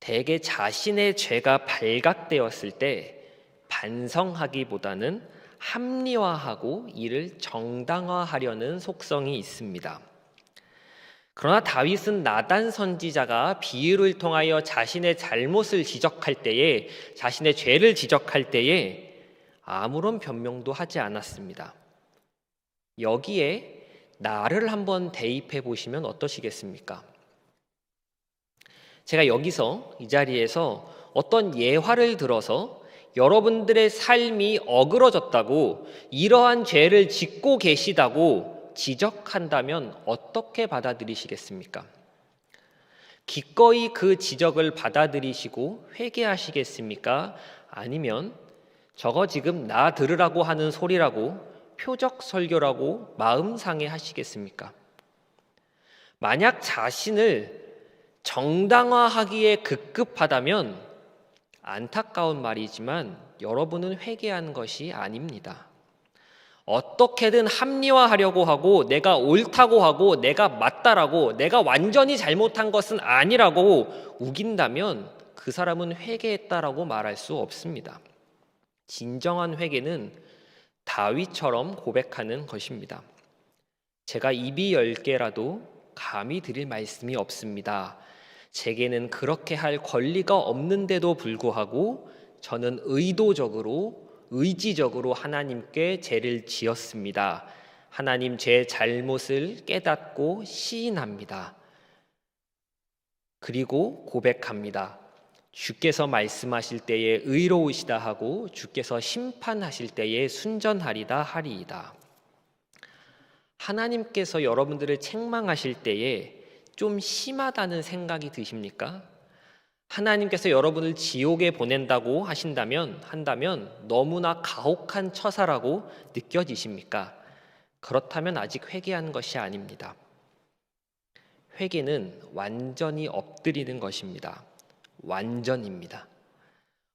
A: 대개 자신의 죄가 발각되었을 때 반성하기보다는 합리화하고 이를 정당화하려는 속성이 있습니다. 그러나 다윗은 나단 선지자가 비유를 통하여 자신의 잘못을 지적할 때에, 자신의 죄를 지적할 때에 아무런 변명도 하지 않았습니다. 여기에 나를 한번 대입해 보시면 어떠시겠습니까? 제가 여기서 이 자리에서 어떤 예화를 들어서 여러분들의 삶이 어그러졌다고, 이러한 죄를 짓고 계시다고 지적한다면 어떻게 받아들이시겠습니까? 기꺼이 그 지적을 받아들이시고 회개하시겠습니까? 아니면 저거 지금 나 들으라고 하는 소리라고, 표적 설교라고 마음 상해하시겠습니까? 만약 자신을 정당화하기에 급급하다면 안타까운 말이지만 여러분은 회개한 것이 아닙니다. 어떻게든 합리화하려고 하고 내가 옳다고 하고 내가 맞다라고, 내가 완전히 잘못한 것은 아니라고 우긴다면 그 사람은 회개했다라고 말할 수 없습니다. 진정한 회개는 다윗처럼 고백하는 것입니다. 제가 입이 10개라도 감히 드릴 말씀이 없습니다. 제게는 그렇게 할 권리가 없는데도 불구하고 저는 의지적으로 하나님께 죄를 지었습니다. 하나님, 제 잘못을 깨닫고 시인합니다. 그리고 고백합니다. 주께서 말씀하실 때에 의로우시다 하고 주께서 심판하실 때에 순전하리다 하리이다. 하나님께서 여러분들을 책망하실 때에 좀 심하다는 생각이 드십니까? 하나님께서 여러분을 지옥에 보낸다고 한다면 너무나 가혹한 처사라고 느껴지십니까? 그렇다면 아직 회개한 것이 아닙니다. 회개는 완전히 엎드리는 것입니다. 완전입니다.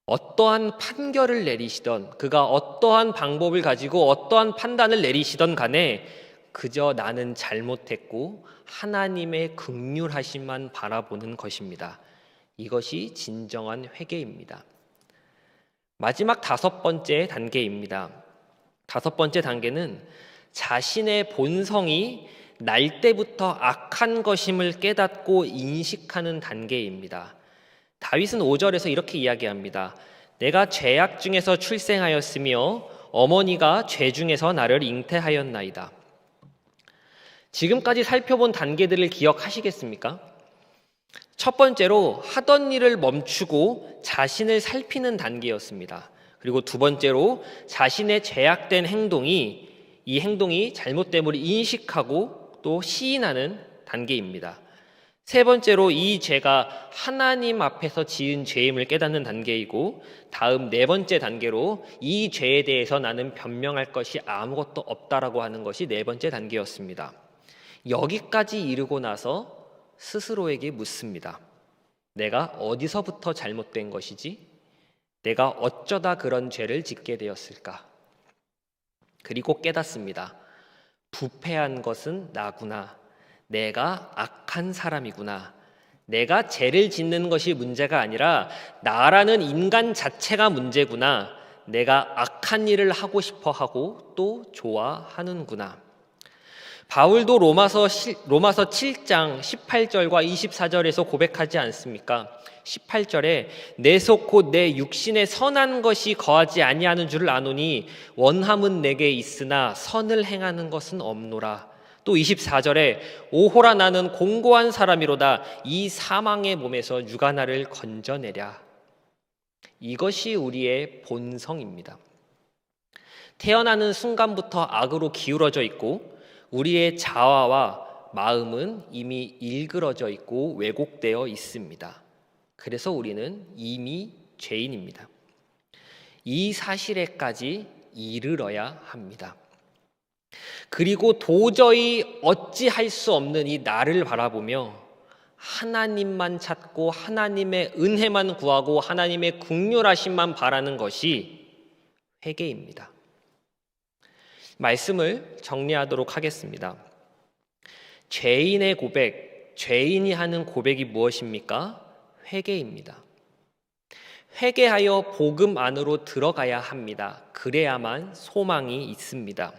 A: 어떠한 판결을 내리시던, 그가 어떠한 방법을 가지고 어떠한 판단을 내리시던 간에 그저 나는 잘못했고 하나님의 긍휼하심만 바라보는 것입니다. 이것이 진정한 회개입니다. 마지막 5번째 단계입니다. 5번째 단계는 자신의 본성이 날 때부터 악한 것임을 깨닫고 인식하는 단계입니다. 다윗은 5절에서 이렇게 이야기합니다. 내가 죄악 중에서 출생하였으며 어머니가 죄 중에서 나를 잉태하였나이다. 지금까지 살펴본 단계들을 기억하시겠습니까? 첫 번째로 하던 일을 멈추고 자신을 살피는 단계였습니다. 그리고 두 번째로 자신의 죄악된 이 행동이 잘못됨을 인식하고 또 시인하는 단계입니다. 세 번째로 이 죄가 하나님 앞에서 지은 죄임을 깨닫는 단계이고, 다음 네 번째 단계로 이 죄에 대해서 나는 변명할 것이 아무것도 없다라고 하는 것이 네 번째 단계였습니다. 여기까지 이르고 나서 스스로에게 묻습니다. 내가 어디서부터 잘못된 것이지? 내가 어쩌다 그런 죄를 짓게 되었을까? 그리고 깨닫습니다. 부패한 것은 나구나. 내가 악한 사람이구나. 내가 죄를 짓는 것이 문제가 아니라 나라는 인간 자체가 문제구나. 내가 악한 일을 하고 싶어 하고 또 좋아하는구나. 바울도 로마서 7장 18절과 24절에서 고백하지 않습니까? 18절에 내 속 곧 내 육신에 선한 것이 거하지 아니하는 줄을 아노니 원함은 내게 있으나 선을 행하는 것은 없노라. 또 24절에 오호라 나는 공고한 사람이로다. 이 사망의 몸에서 누가 나를 건져내랴. 이것이 우리의 본성입니다. 태어나는 순간부터 악으로 기울어져 있고 우리의 자아와 마음은 이미 일그러져 있고 왜곡되어 있습니다. 그래서 우리는 이미 죄인입니다. 이 사실에까지 이르러야 합니다. 그리고 도저히 어찌할 수 없는 이 나를 바라보며 하나님만 찾고 하나님의 은혜만 구하고 하나님의 긍휼하심만 바라는 것이 회개입니다. 말씀을 정리하도록 하겠습니다. 죄인의 고백, 죄인이 하는 고백이 무엇입니까? 회개입니다. 회개하여 복음 안으로 들어가야 합니다. 그래야만 소망이 있습니다.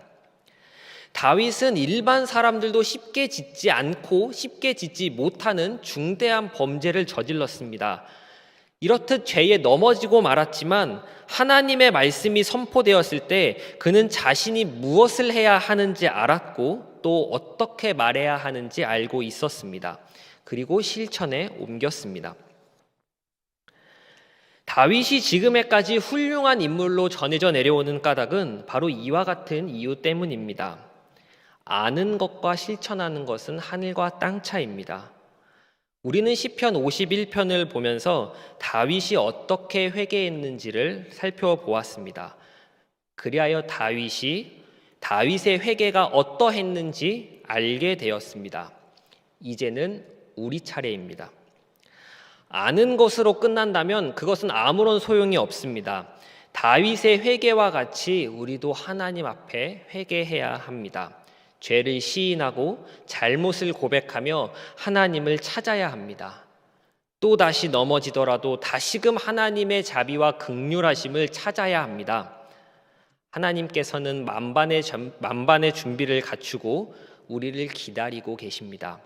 A: 다윗은 일반 사람들도 쉽게 짓지 않고 쉽게 짓지 못하는 중대한 범죄를 저질렀습니다. 이렇듯 죄에 넘어지고 말았지만 하나님의 말씀이 선포되었을 때 그는 자신이 무엇을 해야 하는지 알았고 또 어떻게 말해야 하는지 알고 있었습니다. 그리고 실천에 옮겼습니다. 다윗이 지금에까지 훌륭한 인물로 전해져 내려오는 까닭은 바로 이와 같은 이유 때문입니다. 아는 것과 실천하는 것은 하늘과 땅 차이입니다. 우리는 시편 51편을 보면서 다윗이 어떻게 회개했는지를 살펴보았습니다. 그리하여 다윗의 회개가 어떠했는지 알게 되었습니다. 이제는 우리 차례입니다. 아는 것으로 끝난다면 그것은 아무런 소용이 없습니다. 다윗의 회개와 같이 우리도 하나님 앞에 회개해야 합니다. 죄를 시인하고 잘못을 고백하며 하나님을 찾아야 합니다. 또 다시 넘어지더라도 다시금 하나님의 자비와 긍휼하심을 찾아야 합니다. 하나님께서는 만반의 준비를 갖추고 우리를 기다리고 계십니다.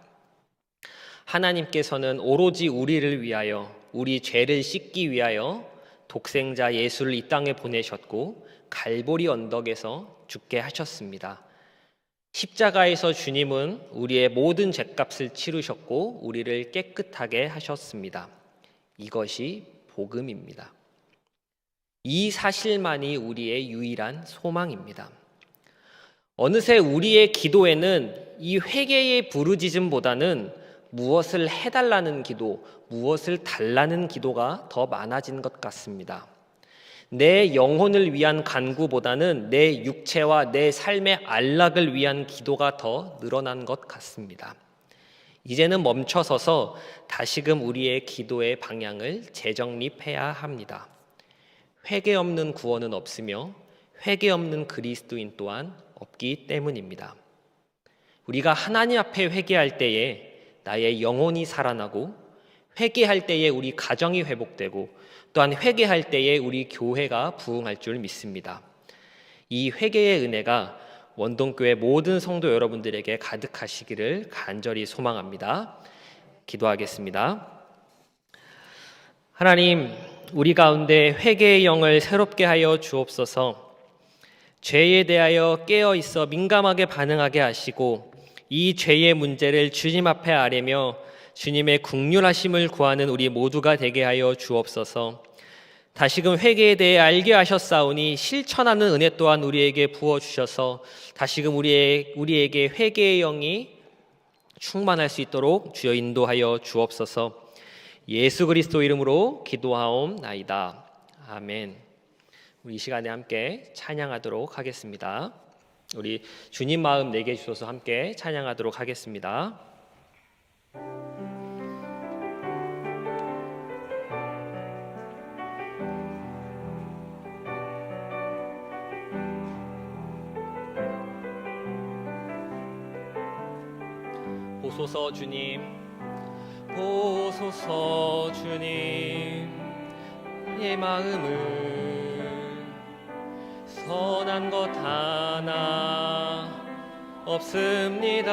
A: 하나님께서는 오로지 우리를 위하여, 우리 죄를 씻기 위하여 독생자 예수를 이 땅에 보내셨고 갈보리 언덕에서 죽게 하셨습니다. 십자가에서 주님은 우리의 모든 죄값을 치르셨고 우리를 깨끗하게 하셨습니다. 이것이 복음입니다. 이 사실만이 우리의 유일한 소망입니다. 어느새 우리의 기도에는 이 회개의 부르짖음보다는 무엇을 해달라는 기도, 무엇을 달라는 기도가 더 많아진 것 같습니다. 내 영혼을 위한 간구보다는 내 육체와 내 삶의 안락을 위한 기도가 더 늘어난 것 같습니다. 이제는 멈춰서서 다시금 우리의 기도의 방향을 재정립해야 합니다. 회개 없는 구원은 없으며 회개 없는 그리스도인 또한 없기 때문입니다. 우리가 하나님 앞에 회개할 때에 나의 영혼이 살아나고 회개할 때에 우리 가정이 회복되고 또한 회개할 때에 우리 교회가 부흥할 줄 믿습니다. 이 회개의 은혜가 원동교회 모든 성도 여러분들에게 가득하시기를 간절히 소망합니다. 기도하겠습니다. 하나님, 우리 가운데 회개의 영을 새롭게 하여 주옵소서. 죄에 대하여 깨어 있어 민감하게 반응하게 하시고 이 죄의 문제를 주님 앞에 아뢰며 주님의 긍휼하심을 구하는 우리 모두가 되게 하여 주옵소서. 다시금 회개에 대해 알게 하셨사오니 실천하는 은혜 또한 우리에게 부어주셔서 다시금 우리에게 회개의 영이 충만할 수 있도록 주여 인도하여 주옵소서. 예수 그리스도 이름으로 기도하옵나이다. 아멘. 우리 이 시간에 함께 찬양하도록 하겠습니다. 우리 주님 마음 내게 주셔서 함께 찬양하도록 하겠습니다. 보소서 주님, 보소서 주님 내 마음을 선한 것 하나 없습니다.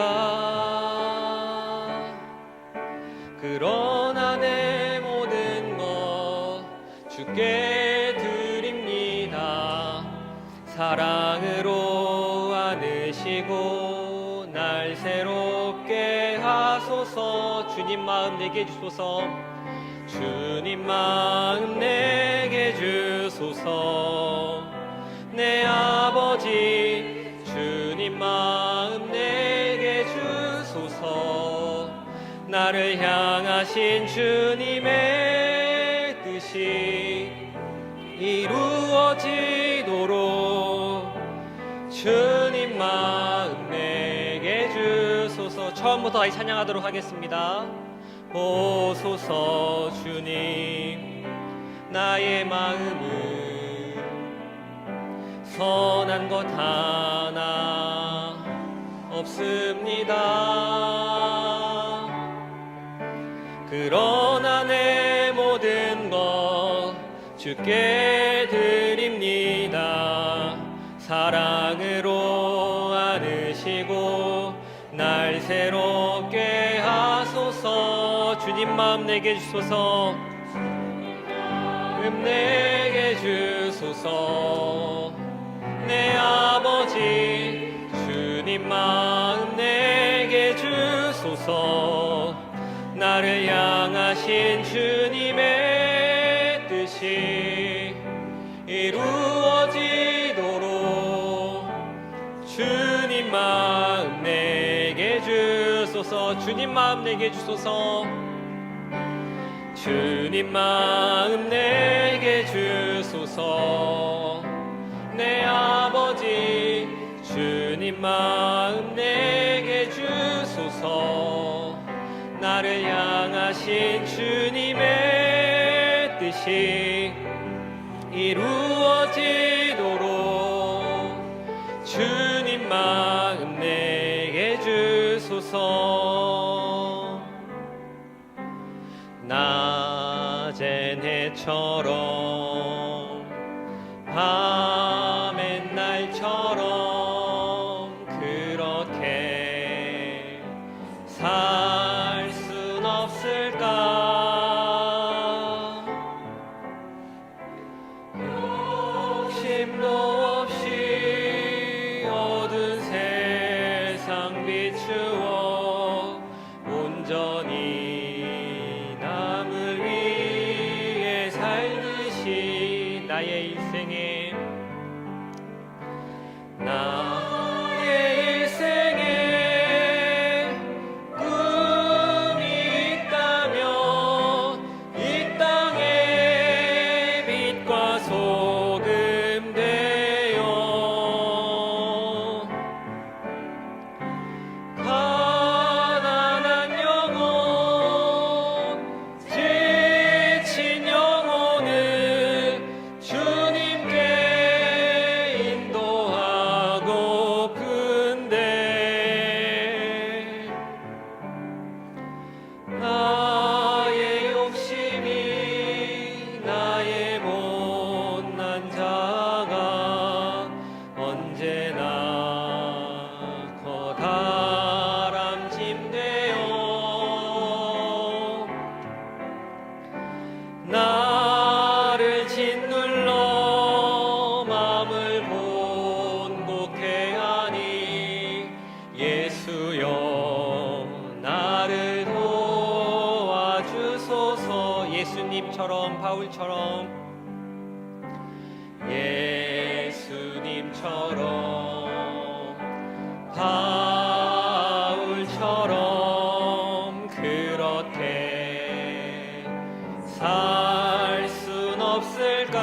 A: 그러나 내 모든 것 주께 드립니다. 사랑으로 안으시고 날 새롭게 하소서. 주님 마음 내게 주소서. 주님 마음 내게 주소서. 내 아버지 주님 마음 내게 주소서. 나를 향하신 주님의 뜻이 이루어지도록 주님 마음 내게 주소서. 처음부터 다시 찬양하도록 하겠습니다. 보소서 주님 나의 마음을 선한 것 하나 없습니다. 그러나 내 모든 것 주께 드립니다. 사랑으로 안으시고 날 새롭게 하소서. 주님 마음 내게 주소서. 내게 주소서. 내 아버지 주님 마음 내게 주소서. 나를 향하신 주님의 뜻이 이루어지도록 주님 마음 내게 주소서. 주님 마음 내게 주소서. 주님 마음 내게 주소서. 내 아버지 주님 마음 내게 주소서. 나를 향하신 주님의 뜻이 이루어지도록 주님 마음 내게 주소서. 낮엔 해처럼 밤엔 날처럼 그렇게 살 순 없을까? 욕심도 없이 어두운 세상 비추어 온전히 남을 위해 살듯이 나의 일생에 꿈이 있다며 이 땅에 빛과 소금 되어 가난한 영혼 지친 영혼을 주님께 인도하고픈데 나의 욕심이 나의 못난 자가 언제나 거다람짐되어 나를 짓눌러 맘을 본곡해 하니 예수여 나를 도와주소서. 예수님처럼 바울처럼 바울처럼 그렇게 살 순 없을까?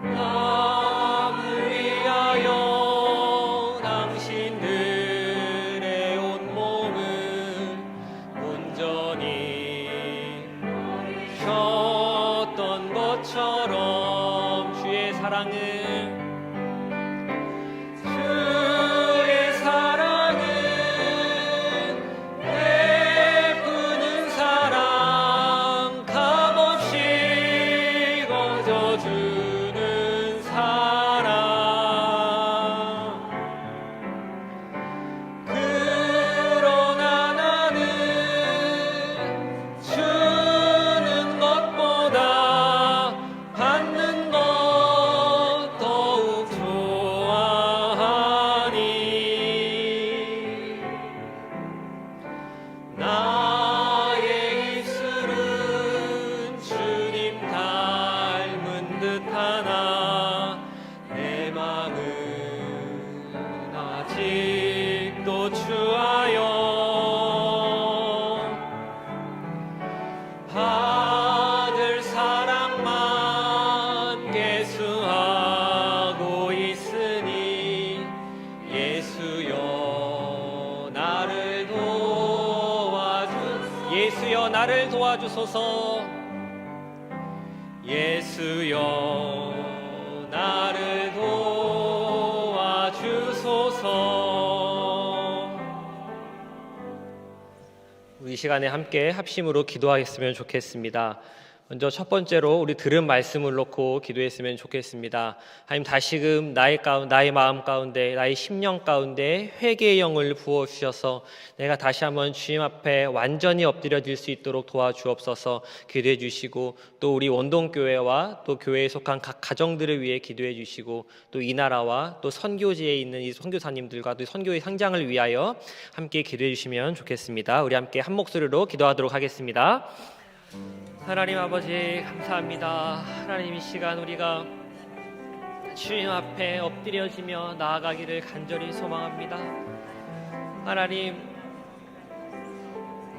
A: 남을 위하여 당신들의 온몸을 온전히 켰던 것처럼 마음은 아직도 주하여 받을 사랑만 계수하고 있으니 예수여 나를 도와주소서. 예수여 나를 도와주소서. 우리 이 시간에 함께 합심으로 기도하겠으면 좋겠습니다. 먼저 첫 번째로 우리 들은 말씀을 놓고 기도했으면 좋겠습니다. 하나님, 다시금 나의 마음 가운데, 나의 심령 가운데 회개의 영을 부어주셔서 내가 다시 한번 주님 앞에 완전히 엎드려질 수 있도록 도와주옵소서. 기도해 주시고, 또 우리 원동교회와 또 교회에 속한 각 가정들을 위해 기도해 주시고, 또 이 나라와 또 선교지에 있는 이 선교사님들과 또 선교의 상장을 위하여 함께 기도해 주시면 좋겠습니다. 우리 함께 한 목소리로 기도하도록 하겠습니다. 하나님 아버지, 감사합니다. 하나님, 이 시간 우리가 주님 앞에 엎드려지며 나아가기를 간절히 소망합니다. 하나님,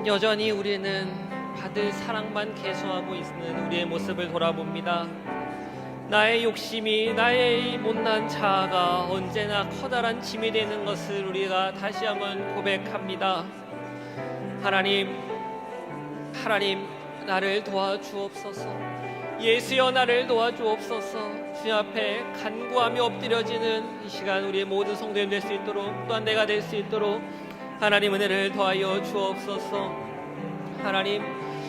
A: 여전히 우리는 받을 사랑만 계수하고 있는 우리의 모습을 돌아봅니다. 나의 욕심이, 나의 못난 자아가 언제나 커다란 짐이 되는 것을 우리가 다시 한번 고백합니다. 하나님, 나를 도와주옵소서. 예수여 나를 도와주옵소서. 주님 앞에 간구하며 엎드려지는 이 시간 우리의 모든 성도님 될 수 있도록, 또한 내가 될 수 있도록 하나님 은혜를 더하여 주옵소서. 하나님,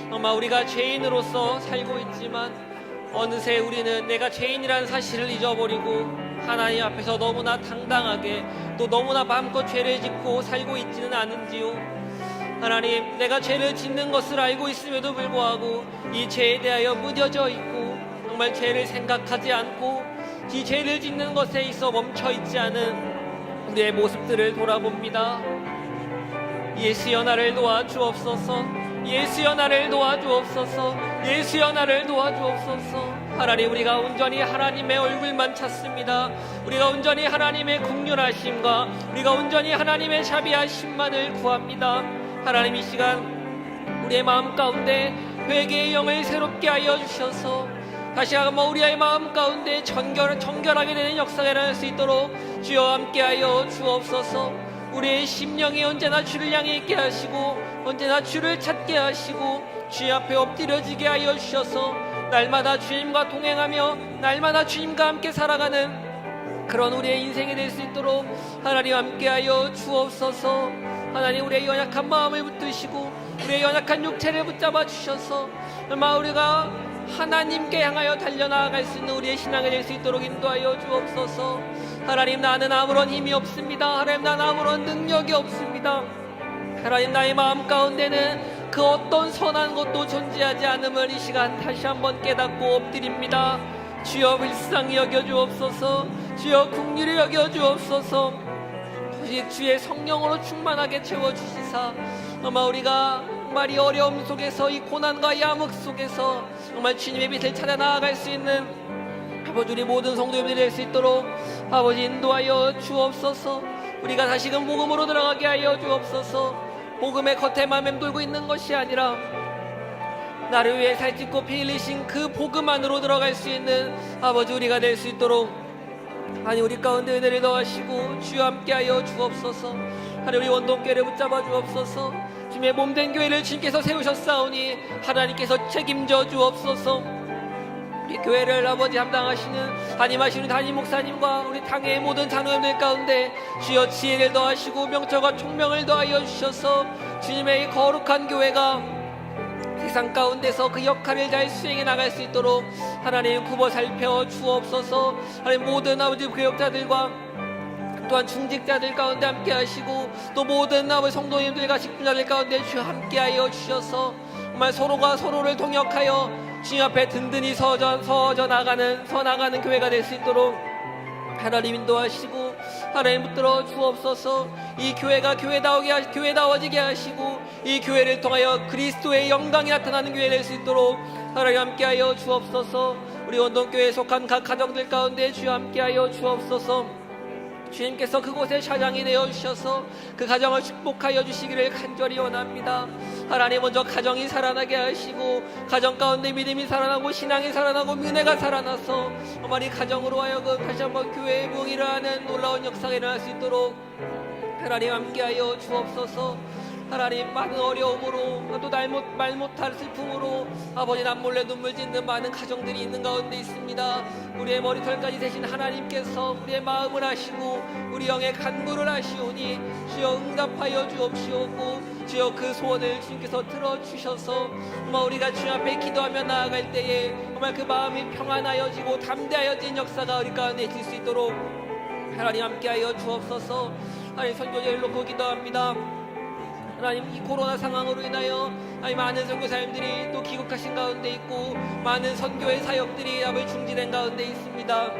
A: 정말 우리가 죄인으로서 살고 있지만 어느새 우리는 내가 죄인이라는 사실을 잊어버리고 하나님 앞에서 너무나 당당하게 또 너무나 마음껏 죄를 짓고 살고 있지는 않은지요. 하나님, 내가 죄를 짓는 것을 알고 있음에도 불구하고 이 죄에 대하여 무뎌져 있고 정말 죄를 생각하지 않고 이 죄를 짓는 것에 있어 멈춰 있지 않은 우리의 모습들을 돌아봅니다. 예수여 나를 도와주옵소서. 예수여 나를 도와주옵소서. 예수여 나를 도와주옵소서. 하나님, 우리가 온전히 하나님의 얼굴만 찾습니다. 우리가 온전히 하나님의 긍휼하심과 우리가 온전히 하나님의 자비하심만을 구합니다. 하나님, 이 시간 우리의 마음 가운데 회개의 영을 새롭게 하여 주셔서 다시 한번 우리의 마음 가운데 정결하게 되는 역사가 일어날 수 있도록 주여 함께하여 주옵소서. 우리의 심령이 언제나 주를 향해 있게 하시고 언제나 주를 찾게 하시고 주의 앞에 엎드려지게 하여 주셔서 날마다 주님과 동행하며 날마다 주님과 함께 살아가는 그런 우리의 인생이 될 수 있도록 하나님 함께하여 주옵소서. 하나님, 우리의 연약한 마음을 붙드시고 우리의 연약한 육체를 붙잡아 주셔서 정말 우리가 하나님께 향하여 달려나아갈 수 있는 우리의 신앙이 될 수 있도록 인도하여 주옵소서. 하나님, 나는 아무런 힘이 없습니다. 하나님, 나는 아무런 능력이 없습니다. 하나님, 나의 마음 가운데는 그 어떤 선한 것도 존재하지 않음을 이 시간 다시 한번 깨닫고 엎드립니다. 주여 불쌍히 여겨주옵소서. 주여 긍휼히 여겨주옵소서. 오직 주의 성령으로 충만하게 채워주시사 정말 우리가 정말 이 어려움 속에서 이 고난과 야목 속에서 정말 주님의 빛을 찾아 나아갈 수 있는 아버지, 우리 모든 성도님들이 될 수 있도록 아버지 인도하여 주옵소서. 우리가 다시금 복음으로 들어가게 하여 주옵소서. 복음의 겉에만 맴돌고 있는 것이 아니라 나를 위해 살찌고 피 흘리신 그 복음 안으로 들어갈 수 있는 아버지 우리가 될 수 있도록 하나님, 우리 가운데 은혜를 더하시고 주여 함께하여 주옵소서. 하나님, 우리 원동교회를 붙잡아 주옵소서. 주님의 몸된 교회를 주님께서 세우셨사오니 하나님께서 책임져 주옵소서. 우리 교회를 아버지 담당하시는 담임하시는 담임 목사님과 우리 당의 모든 장로님들 가운데 주여 지혜를 더하시고 명철과 총명을 더하여 주셔서 주님의 거룩한 교회가 세상 가운데서 그 역할을 잘 수행해 나갈 수 있도록 하나님 굽어 살펴 주옵소서. 하나님, 모든 아버지 교역자들과 또한 중직자들 가운데 함께 하시고 또 모든 아버지 성도님들과 식구자들 가운데 주여 함께하여 주셔서 정말 서로가 서로를 동역하여 주님 앞에 든든히 서져 나가는 교회가 될 수 있도록 하나님 인도하시고 하나님 붙들어 주옵소서. 이 교회가 교회다워지게 하시고 이 교회를 통하여 그리스도의 영광이 나타나는 교회 될 수 있도록 하나님 함께하여 주옵소서. 우리 원동교회에 속한 각 가정들 가운데 주여 함께하여 주옵소서. 주님께서 그곳에 차장이 되어주셔서 그 가정을 축복하여 주시기를 간절히 원합니다. 하나님, 먼저 가정이 살아나게 하시고 가정 가운데 믿음이 살아나고 신앙이 살아나고 은혜가 살아나서 어머니 가정으로 하여금 다시 한번 교회의 부흥이라 하는 놀라운 역사가 일어날 수 있도록 하나님 함께하여 주옵소서. 하나님, 많은 어려움으로 또 말 못할 슬픔으로 아버지 남몰래 눈물 짓는 많은 가정들이 있는 가운데 있습니다. 우리의 머리털까지 되신 하나님께서 우리의 마음을 아시고 우리 영의 간구를 아시오니 주여 응답하여 주옵시오고 주여 그 소원을 주님께서 들어주셔서 정말 우리가 주님 앞에 기도하며 나아갈 때에 정말 그 마음이 평안하여지고 담대하여진 역사가 우리 가운데 있을 수 있도록 하나님 함께하여 주옵소서. 하나님, 선교제를 놓고 기도합니다. 하나님, 이 코로나 상황으로 인하여 많은 선교사님들이 또 귀국하신 가운데 있고 많은 선교의 사역들이 아버지 중지된 가운데 있습니다.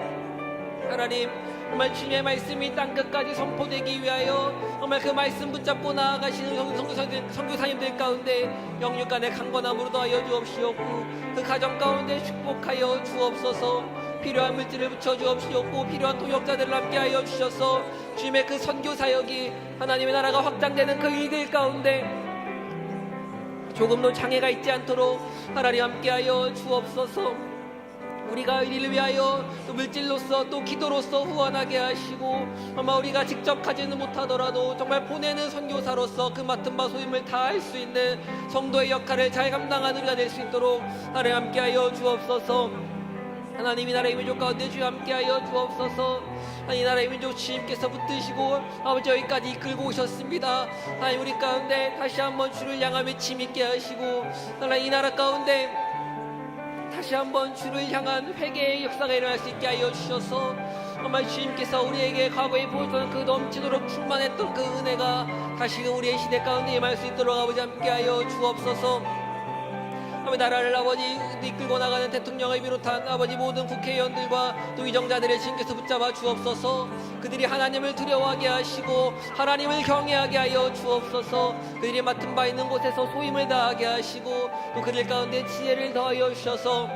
A: 하나님, 정말 주님의 말씀이 땅끝까지 선포되기 위하여 정말 그 말씀 붙잡고 나아가시는 선교사님들 가운데 영육간의 강건함으로 더하여 주옵시옵고 그 가정 가운데 축복하여 주옵소서. 필요한 물질을 붙여 주옵시옵고 필요한 동역자들을 함께하여 주셔서 주님의 그 선교 사역이 하나님의 나라가 확장되는 그 일들 가운데 조금도 장애가 있지 않도록 하나님 함께하여 주옵소서. 우리가 이를 위하여 또 물질로서 또 기도로서 후원하게 하시고 아마 우리가 직접 가지는 못하더라도 정말 보내는 선교사로서 그 맡은 바 소임을 다할 수 있는 성도의 역할을 잘 감당하는 우리가 될 수 있도록 하나님 함께하여 주옵소서. 하나님, 이 나라의 민족 가운데 주여 함께하여 주옵소서. 이 나라의 민족 주님께서 붙드시고 아버지 여기까지 이끌고 오셨습니다. 하나님, 우리 가운데 다시 한번 주를 향하며 힘있게 하시고 하나님, 이 나라 가운데 다시 한번 주를 향한 회개의 역사가 일어날 수 있게 하여 주셔서 정말 주님께서 우리에게 과거에 보여줬던 그 넘치도록 충만했던 그 은혜가 다시금 우리의 시대 가운데 임할 수 있도록 아버지 함께하여 주옵소서. 나라를 아버지 이끌고 나가는 대통령을 비롯한 아버지 모든 국회의원들과 또 위정자들의 주님께서 붙잡아 주옵소서. 그들이 하나님을 두려워하게 하시고 하나님을 경외하게 하여 주옵소서. 그들이 맡은 바 있는 곳에서 소임을 다하게 하시고 또 그들 가운데 지혜를 더하여 주셔서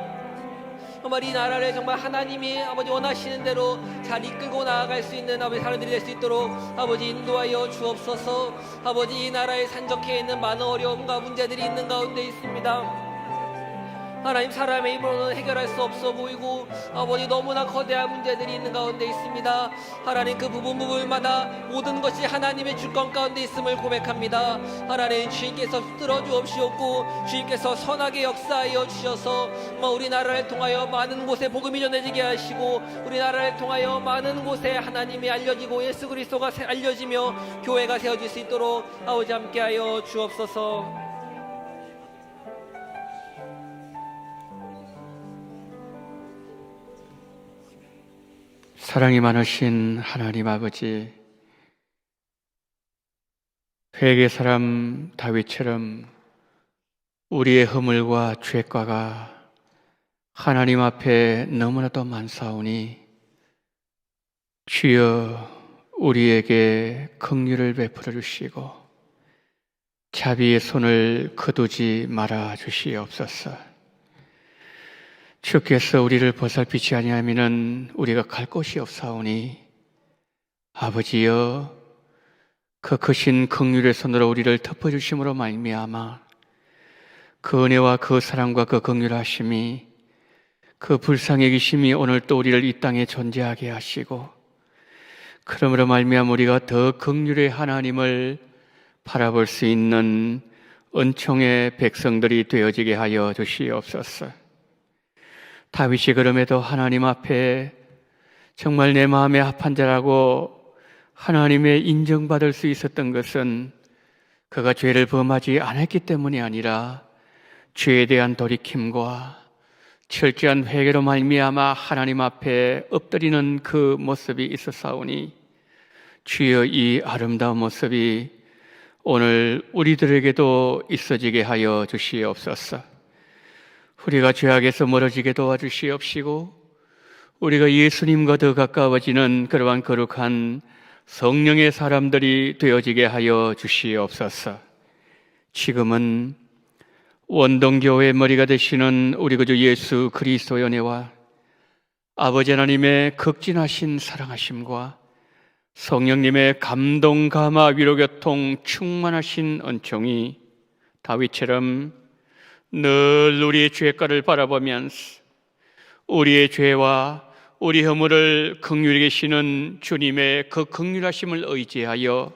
A: 정말 이 나라를 정말 하나님이 아버지 원하시는 대로 잘 이끌고 나아갈 수 있는 아버지 사람들이 될 수 있도록 아버지 인도하여 주옵소서. 아버지, 이 나라에 산적해 있는 많은 어려움과 문제들이 있는 가운데 있습니다. 하나님, 사람의 힘으로는 해결할 수 없어 보이고 아버지 너무나 거대한 문제들이 있는 가운데 있습니다. 하나님, 그 부분마다 모든 것이 하나님의 주권 가운데 있음을 고백합니다. 하나님, 주님께서 붙들어 주옵시옵고 주님께서 선하게 역사하여 주셔서 우리나라를 통하여 많은 곳에 복음이 전해지게 하시고 우리나라를 통하여 많은 곳에 하나님이 알려지고 예수 그리스도가 알려지며 교회가 세워질 수 있도록 아버지 함께하여 주옵소서.
C: 사랑이 많으신 하나님 아버지, 회개 사람 다윗처럼 우리의 허물과 죄과가 하나님 앞에 너무나도 많사오니 주여 우리에게 긍휼을 베풀어 주시고 자비의 손을 거두지 말아 주시옵소서. 주께서 우리를 보살피지 아니하면은 우리가 갈 곳이 없사오니 아버지여, 그 크신 긍휼의 손으로 우리를 덮어주심으로 말미암아 그 은혜와 그 사랑과 그 긍휼하심이 그 불쌍히 계심이 오늘 또 우리를 이 땅에 존재하게 하시고 그러므로 말미암아 우리가 더 긍휼의 하나님을 바라볼 수 있는 은총의 백성들이 되어지게 하여 주시옵소서. 다윗이 그럼에도 하나님 앞에 정말 내 마음에 합한 자라고 하나님의 인정받을 수 있었던 것은 그가 죄를 범하지 않았기 때문이 아니라 죄에 대한 돌이킴과 철저한 회개로 말미암아 하나님 앞에 엎드리는 그 모습이 있었사오니 주여, 이 아름다운 모습이 오늘 우리들에게도 있어지게 하여 주시옵소서. 우리가 죄악에서 멀어지게 도와주시옵시고 우리가 예수님과 더 가까워지는 그러한 거룩한 성령의 사람들이 되어지게 하여 주시옵소서. 지금은 원동교회의 머리가 되시는 우리 구주 예수 그리스도의 은혜와 아버지 하나님의 극진하신 사랑하심과 성령님의 감동, 감화, 위로, 교통, 충만하신 은총이 다윗처럼 늘 우리의 죄가를 바라보면서 우리의 죄와 우리 허물을 긍휼히 계시는 주님의 그 긍휼하심을 의지하여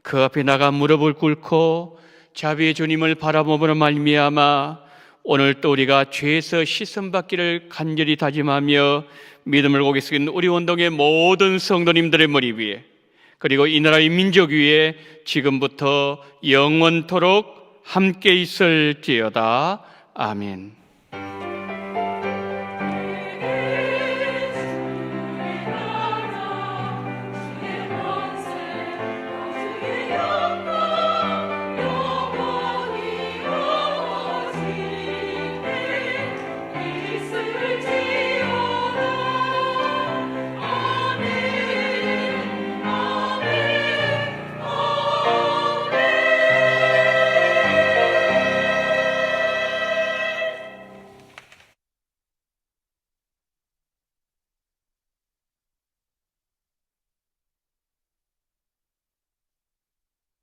C: 그 앞에 나가 무릎을 꿇고 자비의 주님을 바라봄으로 말미암아 오늘 또 우리가 죄에서 씻음받기를 간절히 다짐하며 믿음을 고개 숙인 우리 원동의 모든 성도님들의 머리 위에, 그리고 이 나라의 민족 위에 지금부터 영원토록 함께 있을지어다. 아멘.